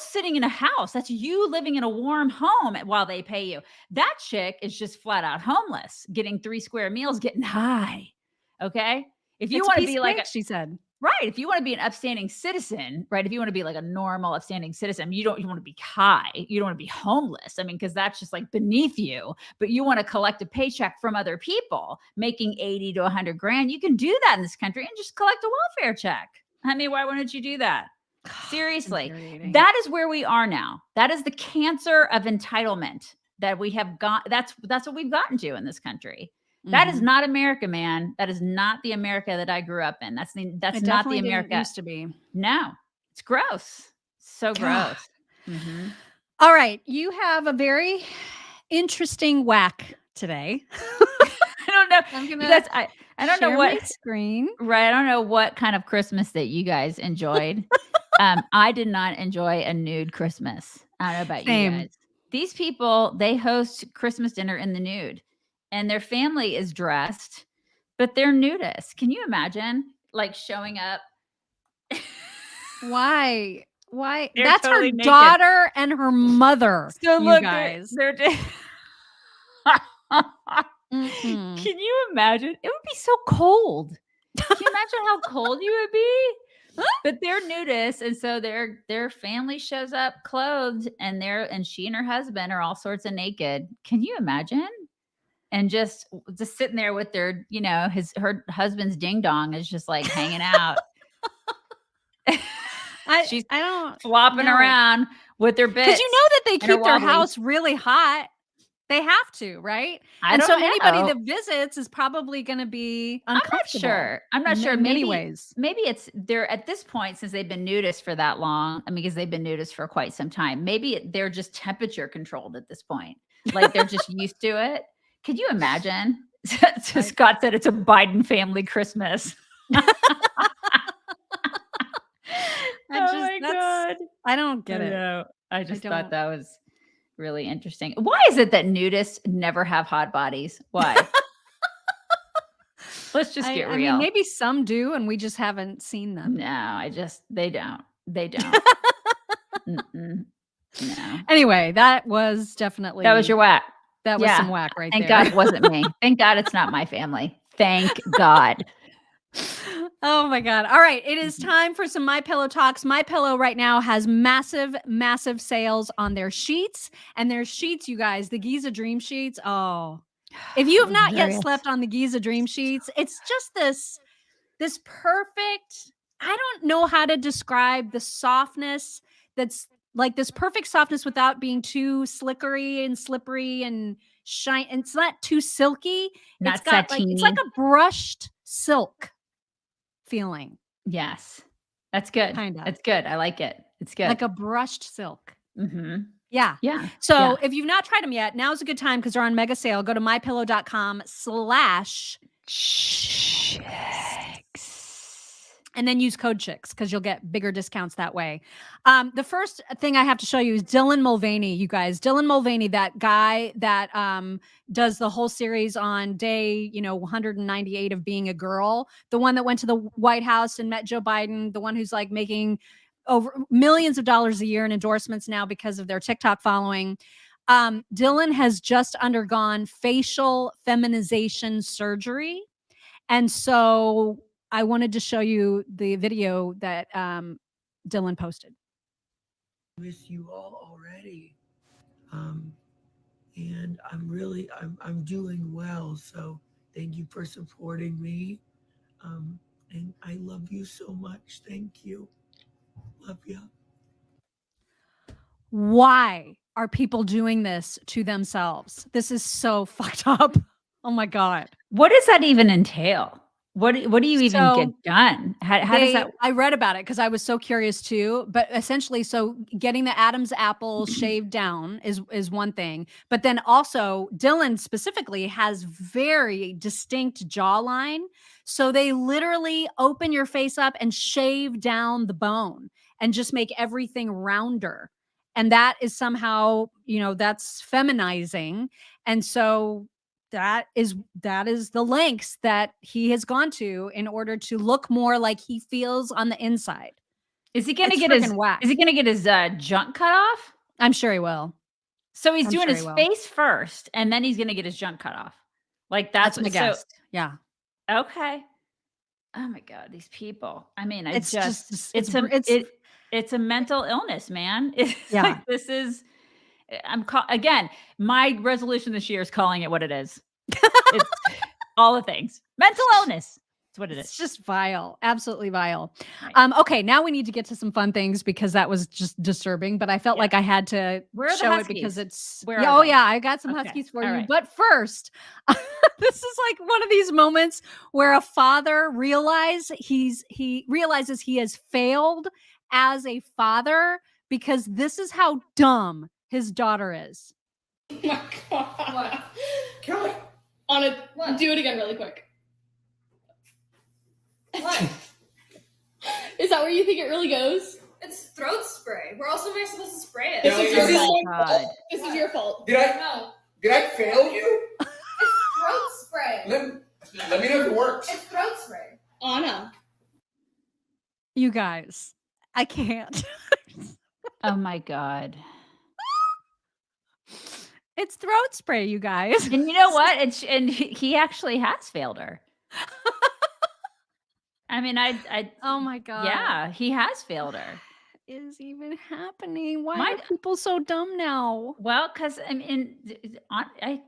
sitting in a house. That's you living in a warm home while they pay you. That chick is just flat out homeless, getting 3 square meals, getting high. Okay. If you want to be like, she said, right. If you want to be an upstanding citizen, right. If you want to be like a normal upstanding citizen, you want to be high. You don't want to be homeless. I mean, because that's just like beneath you, but you want to collect a paycheck from other people making 80 to 100 grand. You can do that in this country and just collect a welfare check. I mean, why wouldn't you do that? Seriously, that is where we are now. That is the cancer of entitlement that we have got. That's what we've gotten to in this country. That is not America, man. That is not the America that I grew up in. That's not the America used to be. No, it's gross. So gross. All right, you have a very interesting whack today. I don't know. I don't know what screen. Right. I don't know what kind of Christmas that you guys enjoyed. I did not enjoy a nude Christmas. I don't know about you guys. These people, they host Christmas dinner in the nude. And their family is dressed, but they're nudists. Can you imagine, like, showing up? Why? They're That's totally her naked. daughter and her mother. So you look, guys. they're Can you imagine? It would be so cold. Can you imagine how cold you would be? But they're nudists, and so their family shows up clothed, and she and her husband are all sorts of naked. Can you imagine? And just sitting there with their, her husband's ding dong is just like hanging out. She's flopping around with their bits. Because you know that they keep their house really hot. They have to, right? I And don't so know. anybody that visits is probably going to be uncomfortable. I'm not sure. In many Maybe, ways. maybe it's they're at this point, since they've been nudists for that long. I mean, because they've been nudists for quite some time. Maybe they're just temperature controlled at this point. Like they're just used to it. Could you imagine? So Scott said it's a Biden family Christmas. God. I don't get it. I just thought that was really interesting. Why is it that nudists never have hot bodies? Why? Let's just get real. I mean, maybe some do, and we just haven't seen them. No, they don't. They don't. No. Anyway, that was definitely. That was your whack. That was some whack right Thank there. God it wasn't me. Thank God it's not my family. Thank God. Oh my God. All right. It is time for some MyPillow talks. MyPillow right now has massive, massive sales on their sheets. And their sheets, you guys, the Giza Dream Sheets. Oh, if you have not yet slept on the Giza Dream Sheets, it's just this perfect, I don't know how to describe the softness that's like this perfect softness without being too slickery and slippery and shine. And it's not too silky. Not it's got satiny. it's like a brushed silk feeling. Yes. That's good. Kind of. It's good. I like it. It's good. Like a brushed silk. Mm-hmm. Yeah. Yeah. So if you've not tried them yet, now's a good time because they're on mega sale. Go to mypillow.com/chicks and then use code chicks because you'll get bigger discounts that way. The first thing I have to show you is Dylan Mulvaney, you guys. Dylan Mulvaney, that guy that does the whole series on day 198 of being a girl, the one that went to the White House and met Joe Biden, the one who's like making over millions of dollars a year in endorsements now because of their TikTok following. Dylan has just undergone facial feminization surgery. And so I wanted to show you the video that Dylan posted. Miss you all already. And I'm doing well. So thank you for supporting me. And I love you so much. Thank you. Love you. Why are people doing this to themselves? This is so fucked up. Oh my God. What does that even entail? What do you even get done? How does that? I read about it because I was so curious too. But essentially, so getting the Adam's apple shaved down is one thing. But then also, Dylan specifically has very distinct jawline. So they literally open your face up and shave down the bone and just make everything rounder. And that is somehow, that's feminizing. And so that is the lengths that he has gone to in order to look more like he feels on the inside. Is he going to get his junk cut off? I'm sure he will. So he's doing his face first, and then he's going to get his junk cut off. Like that's my guess. Yeah. Okay. Oh my God, these people. I mean, it's a mental illness, man. It's like this is. Again, my resolution this year is calling it what it is. It's all the things. Mental illness. That's what it is. It's just vile. Absolutely vile. Right. Okay, now we need to get to some fun things because that was just disturbing, but I felt like I had to show it because it's I got some Huskies for you. Right. But first, this is like one of these moments where a father realizes he has failed as a father because this is how dumb his daughter is. Oh my God. What? Kelly. Do it again really quick. What? Is that where you think it really goes? It's throat spray. Where else am I supposed to spray it? This is your fault. This is your fault. Did I fail you? It's throat spray. Let me know if it works. It's throat spray. Anna. You guys, I can't. Oh my God. It's throat spray, you guys. And you know what? And he actually has failed her. I mean, oh my God. Yeah, he has failed her. What is even happening? Why are people so dumb now? Well, because I mean, I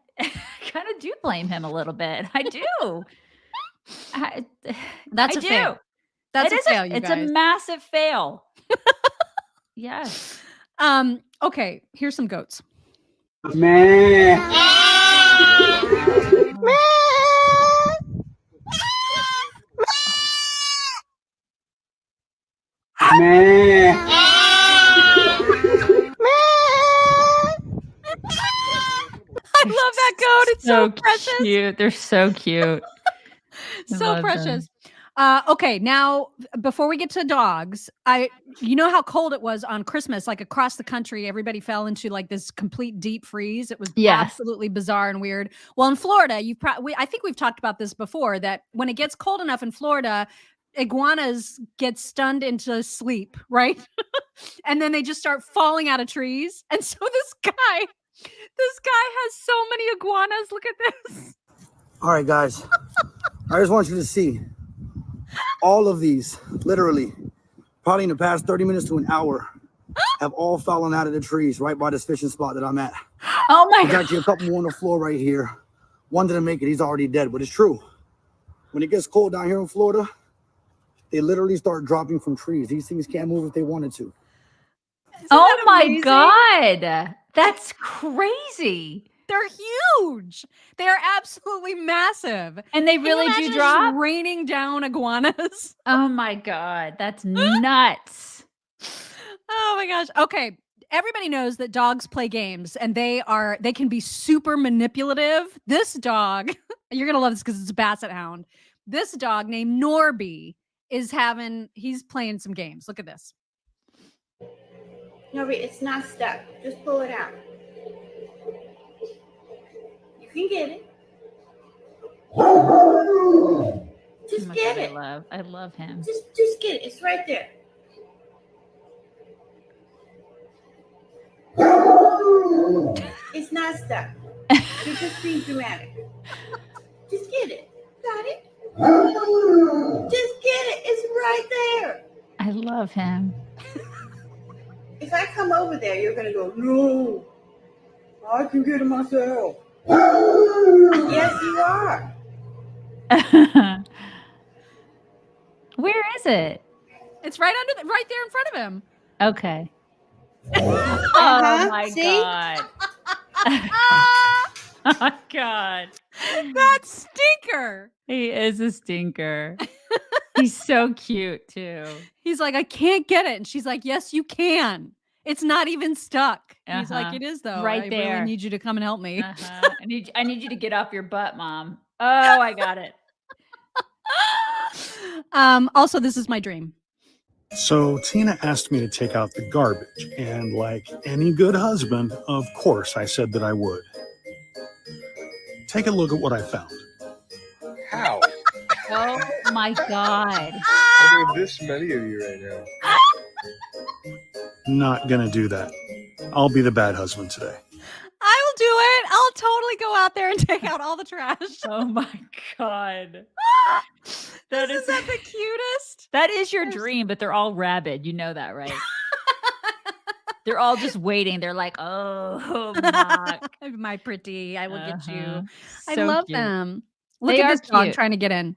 kind of do blame him a little bit. I do. That's a fail. That's a fail, you guys. It's a massive fail. Yes. Okay, here's some goats. Man. Man. I love that code. It's so precious. Cute. They're so cute. So precious. Okay, now before we get to dogs, you know how cold it was on Christmas, like across the country, everybody fell into like this complete deep freeze. It was absolutely bizarre and weird. Well, in Florida, I think we've talked about this before, that when it gets cold enough in Florida, iguanas get stunned into sleep, right? And then they just start falling out of trees. And so this guy has so many iguanas. Look at this. All right, guys. I just want you to see all of these, literally, probably in the past 30 minutes to an hour, have all fallen out of the trees right by this fishing spot that I'm at. Oh my God. There's actually a couple more on the floor right here. One didn't make it. He's already dead, but it's true. When it gets cold down here in Florida, they literally start dropping from trees. These things can't move if they wanted to. Oh my God. That's crazy. They're huge. They are absolutely massive. And they really do drop? Raining down iguanas. Oh my God. That's nuts. Oh my gosh. Okay. Everybody knows that dogs play games and they can be super manipulative. This dog, you're going to love this because it's a basset hound. This dog named Norby he's playing some games. Look at this. Norby, it's not stuck. Just pull it out. You can get it. Just get it. I love him. Just get it. It's right there. It's not stuck. You're just being dramatic. Just get it. Got it? Just get it. It's right there. I love him. If I come over there, you're going to go, no, I can get it myself. Yes, you are. Where is it? It's right there in front of him. Okay. Oh my See? God. Oh my God. That stinker. He is a stinker. He's so cute too. He's like, I can't get it. And she's like, yes, you can. It's not even stuck. He's like, it is though. Right I there. really need you to come and help me. I need you to get off your butt, Mom. Oh, I got it. Also, this is my dream. So Tina asked me to take out the garbage, and like any good husband, of course, I said that I would. Take a look at what I found. How? Oh my God. There are this many of you right now. Not gonna do that. I'll be the bad husband today. I will do it. I'll totally go out there and take out all the trash. Oh my God. Isn't that the cutest? That is your dream, but they're all rabid. You know that, right? They're all just waiting. They're like, oh, Mark. My pretty, I will get you. I So love cute. them. Look They at are this dog cute. trying to get in.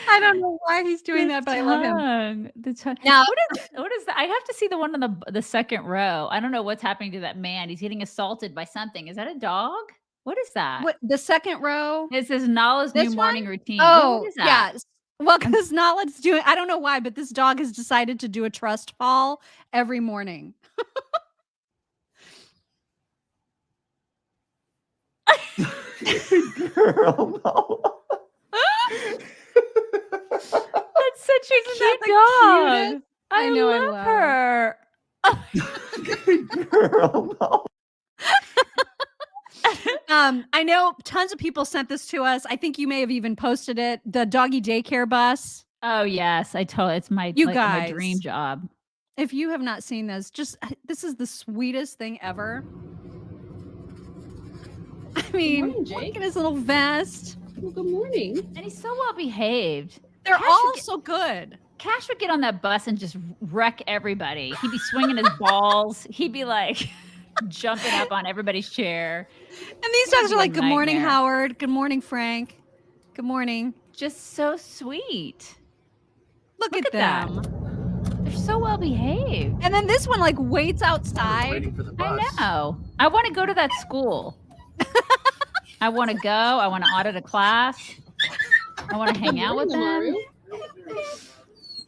I don't know why he's doing that, but I love him. The tongue. Now- What is that? I have to see the one on the second row. I don't know what's happening to that man. He's getting assaulted by something. Is that a dog? What is that? What, the second row? It says Nala's This new morning routine. Oh, what is that? yes. Well, because Nala's doing, I don't know why, but this dog has decided to do a trust fall every morning. Girl, no. That's such a Isn't that cute the dog. cutest? I I know, I love love her. Girl, no. I know tons of people sent this to us. I think you may have even posted it. The doggy daycare bus. Oh yes, I told it's my You my guys. dream job. If you have not seen this, this is the sweetest thing ever. I mean, morning, Jake. look at his little vest. Well, good morning. And he's so well behaved. They're Cash all would get- so good. Cash would get on that bus and just wreck everybody. He'd be swinging his balls. He'd be like, jumping up on everybody's chair. And these dogs are like, "Good morning, Howard. Good morning, Frank. Good morning." Just so sweet. Look at them. They're so well behaved. And then this one like waits outside. Waiting for the bus. I know. I want to go to that school. I want to go. I want to audit a class. I want to hang out with them.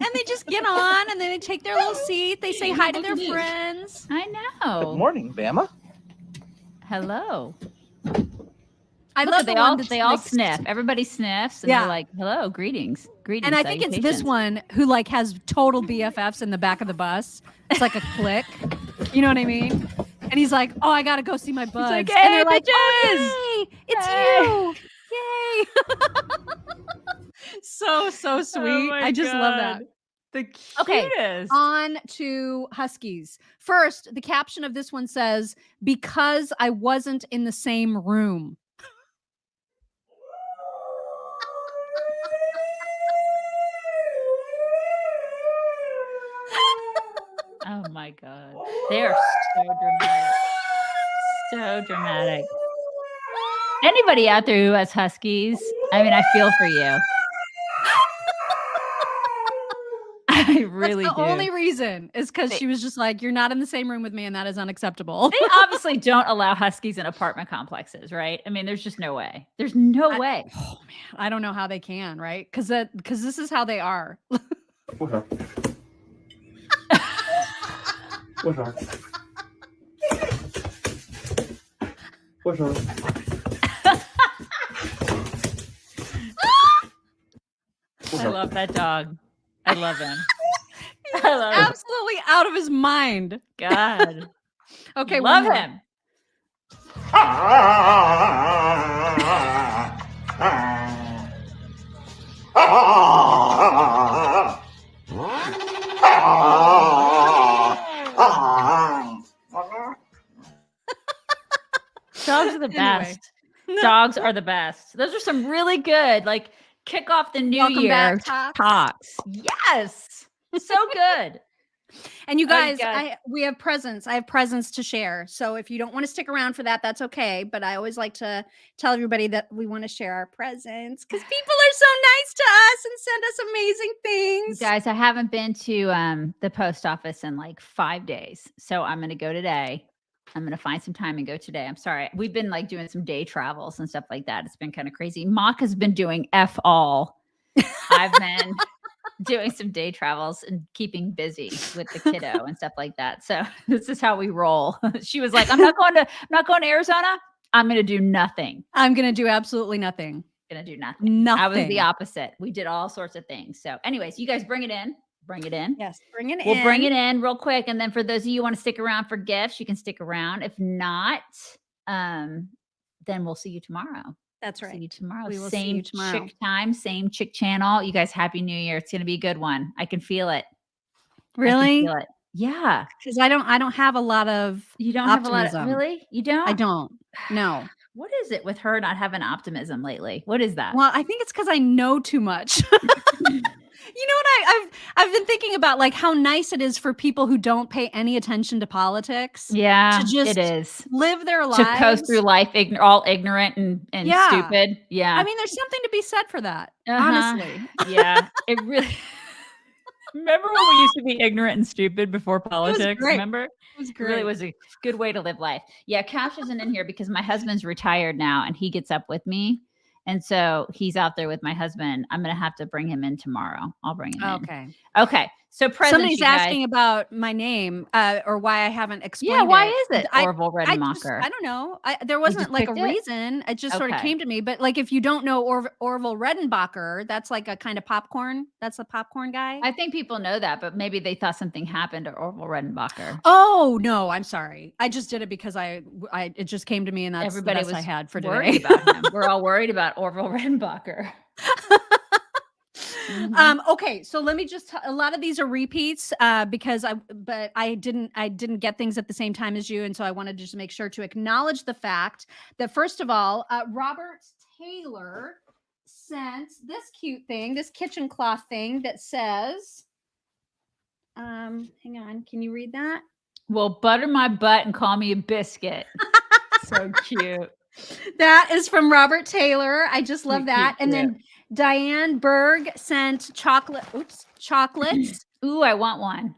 And they just get on and then they take their little seat. They say hi to their friends. I know. Good morning, Bama. Hello. I Look, love they the all one that's they all like, sniff. Everybody sniffs and they're like, "Hello, greetings, greetings." And I think it's this one who like has total BFFs in the back of the bus. It's like a clique. You know what I mean? And he's like, "Oh, I gotta go see my buds." like, and "Hey, they're like, bitches!" "Oh, yay, it's you! Yay!" so sweet. my I just love that. God. The cutest. Okay, on to Huskies. First, the caption of this one says, "Because I wasn't in the same room." Oh my God. They are so dramatic. So dramatic. Anybody out there who has Huskies, I mean, I feel for you. I really That's the do. only reason is because she was just like, "You're not in the same room with me, and that is unacceptable." They obviously don't allow Huskies in apartment complexes, right? I mean, there's just no way. There's no way. Oh man, I don't know how they can, right? Because this is how they are. What up? What up? What up? I love that dog. I love him. He's I love him. absolutely out of his mind. God. Okay, love one more. him. Dogs are the best. Dogs are the best. Those are some really good, like, kick off the new Welcome year back talks. Yes. So good. And you Oh, you guys, guys- we have presents. I have presents to share. So if you don't want to stick around for that, that's okay. But I always like to tell everybody that we want to share our presents because people are so nice to us and send us amazing things. Guys, I haven't been to the post office in like 5 days. So I'm going to go today. I'm going to find some time and go today. I'm sorry. We've been like doing some day travels and stuff like that. It's been kind of crazy. Mock has been doing F all. I've been doing some day travels and keeping busy with the kiddo and stuff like that. So this is how we roll. She was like, I'm not going to Arizona. I'm going to do nothing. I'm going to do absolutely nothing. Going to do nothing. Nothing. I was the opposite. We did all sorts of things. So anyways, you guys bring it in. Bring it in. Yes, bring it in. We'll bring it in real quick. And then for those of you who want to stick around for gifts, you can stick around. If not, then we'll see you tomorrow. That's right. See you tomorrow. We will see Same you tomorrow. chick time, same chick channel. You guys, Happy New Year. It's going to be a good one. I can feel it. Really? I can feel it. Yeah. Because I don't have a lot of You don't optimism. have a lot of, really? You don't? I don't. No. What is it with her not having optimism lately? What is that? Well, I think it's because I know too much. You know what I've been thinking about, like how nice it is for people who don't pay any attention to politics. Yeah, to just it is. live their lives. To coast through life all ignorant and Yeah. stupid. Yeah. I mean, there's something to be said for that. Uh-huh. Honestly. Yeah. It really. Remember when we used to be ignorant and stupid before politics? great. Remember? It was It really great. was a good way to live life. Yeah, Cash isn't in here because my husband's retired now and he gets up with me. And so he's out there with my husband. I'm going to have to bring him in tomorrow. I'll bring him in. Okay. Okay. So presents, Somebody's you guys. asking about my name or why I haven't explained Yeah, why it. is it Orville Redenmacher? I don't know. There wasn't like a picked it? reason. It just sort of Okay. came to me. But like if you don't know Orville Redenbacher, that's like a kind of popcorn. That's a popcorn guy. I think people know that, but maybe they thought something happened to Orville Redenbacher. Oh no, I'm sorry. I just did it because it just came to me and that's Everybody the best was I had for worried today. about him. We're all worried about Orville Redenbacher. Okay, so let me just a lot of these are repeats because I didn't get things at the same time as you, and so I wanted to just make sure to acknowledge the fact that first of all, Robert Taylor sent this cute thing, this kitchen cloth thing that says, hang on, can you read that? Well, butter my butt and call me a biscuit. So cute. That is from Robert Taylor. I just love that. Cute, And then Diane Berg sent chocolates. Ooh, I want one.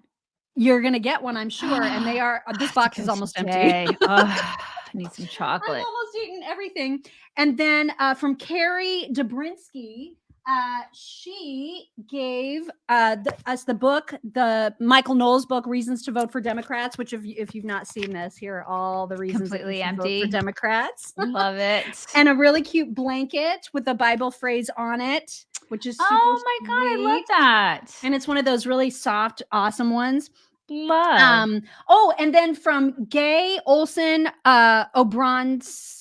You're going to get one, I'm sure. And they are, this box is almost empty. I need some chocolate. I've almost eaten everything. And then from Carrie Dobrinsky, she gave us the book, the Michael Knowles book, Reasons to Vote for Democrats, which if you've not seen this, here are all the reasons Completely to empty. vote for Democrats. Love it. And a really cute blanket with a Bible phrase on it, which is super my God, I love sweet. that. And it's one of those really soft, awesome ones. Love. And then from Gay Olson Obronsky.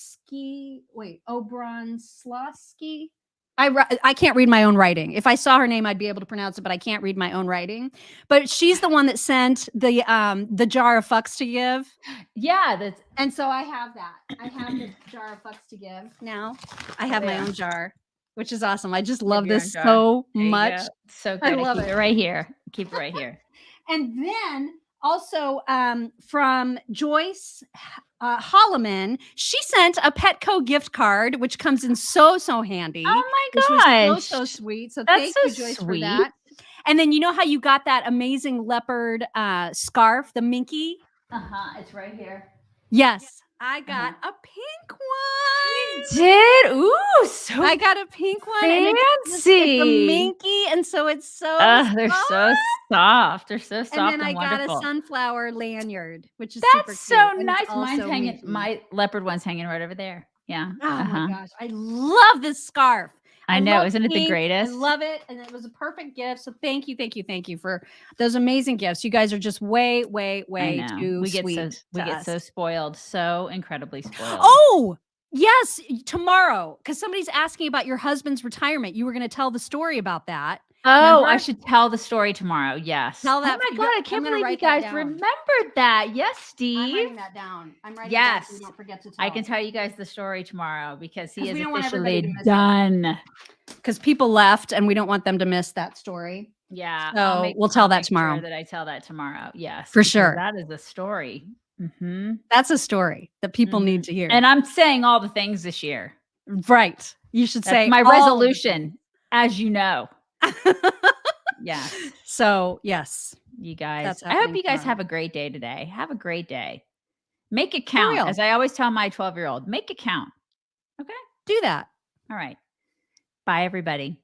I can't read my own writing. If I saw her name, I'd be able to pronounce it, but I can't read my own writing. But she's the one that sent the jar of fucks to give. Yeah, and so I have that. I have the jar of fucks to give now. I have my own jar, which is awesome. I just love this so much. So good. I love Keep it it right here. Keep it right here. And then also from Joyce Holloman, she sent a Petco gift card, which comes in so handy. Oh my which gosh. was so sweet. So That's thank you, so Joyce, sweet. for that. And then you know how you got that amazing leopard scarf, the minky? It's right here. Yes. I got a pink one. You did? Ooh, so I got a pink one. fancy. And it's a minky, and so it's so they're so soft. They're so soft and then I wonderful. got a sunflower lanyard, which is That's so super cute, and nice. it's Mine's also hanging. minky. My leopard one's hanging right over there. Yeah. Oh my gosh, I love this scarf. I know, love isn't it the pink. greatest? I love it, and it was a perfect gift. So thank you for those amazing gifts. You guys are just way I know. too We get sweet. we get so spoiled, so incredibly spoiled. Oh yes, tomorrow, because somebody's asking about your husband's retirement. You were going to tell the story about that. Oh, Remember? I should tell the story tomorrow. Yes. Tell that. Oh my God, I can't I'm gonna believe you write that guys down. remembered that. Yes, Steve. I'm writing that down. I'm writing Yes. it down so you don't forget to tell. I can tell you guys the story tomorrow because he 'Cause is we don't want everybody officially to miss it. done. Because people left, and we don't want them to miss that story. Yeah. So we'll tell that make sure tomorrow. that I tell that tomorrow. Yes. For because sure. That is a story. Mm-hmm. That's a story that people need to hear. And I'm saying all the things this year. Right. You should That's say my all of the resolution, as you know. Yeah. So yes, you guys. That's I hope happening you guys tomorrow. have a great day today. Have a great day. Make it For count. real. As I always tell my 12-year-old, make it count. Okay. Do that. All right. Bye, everybody.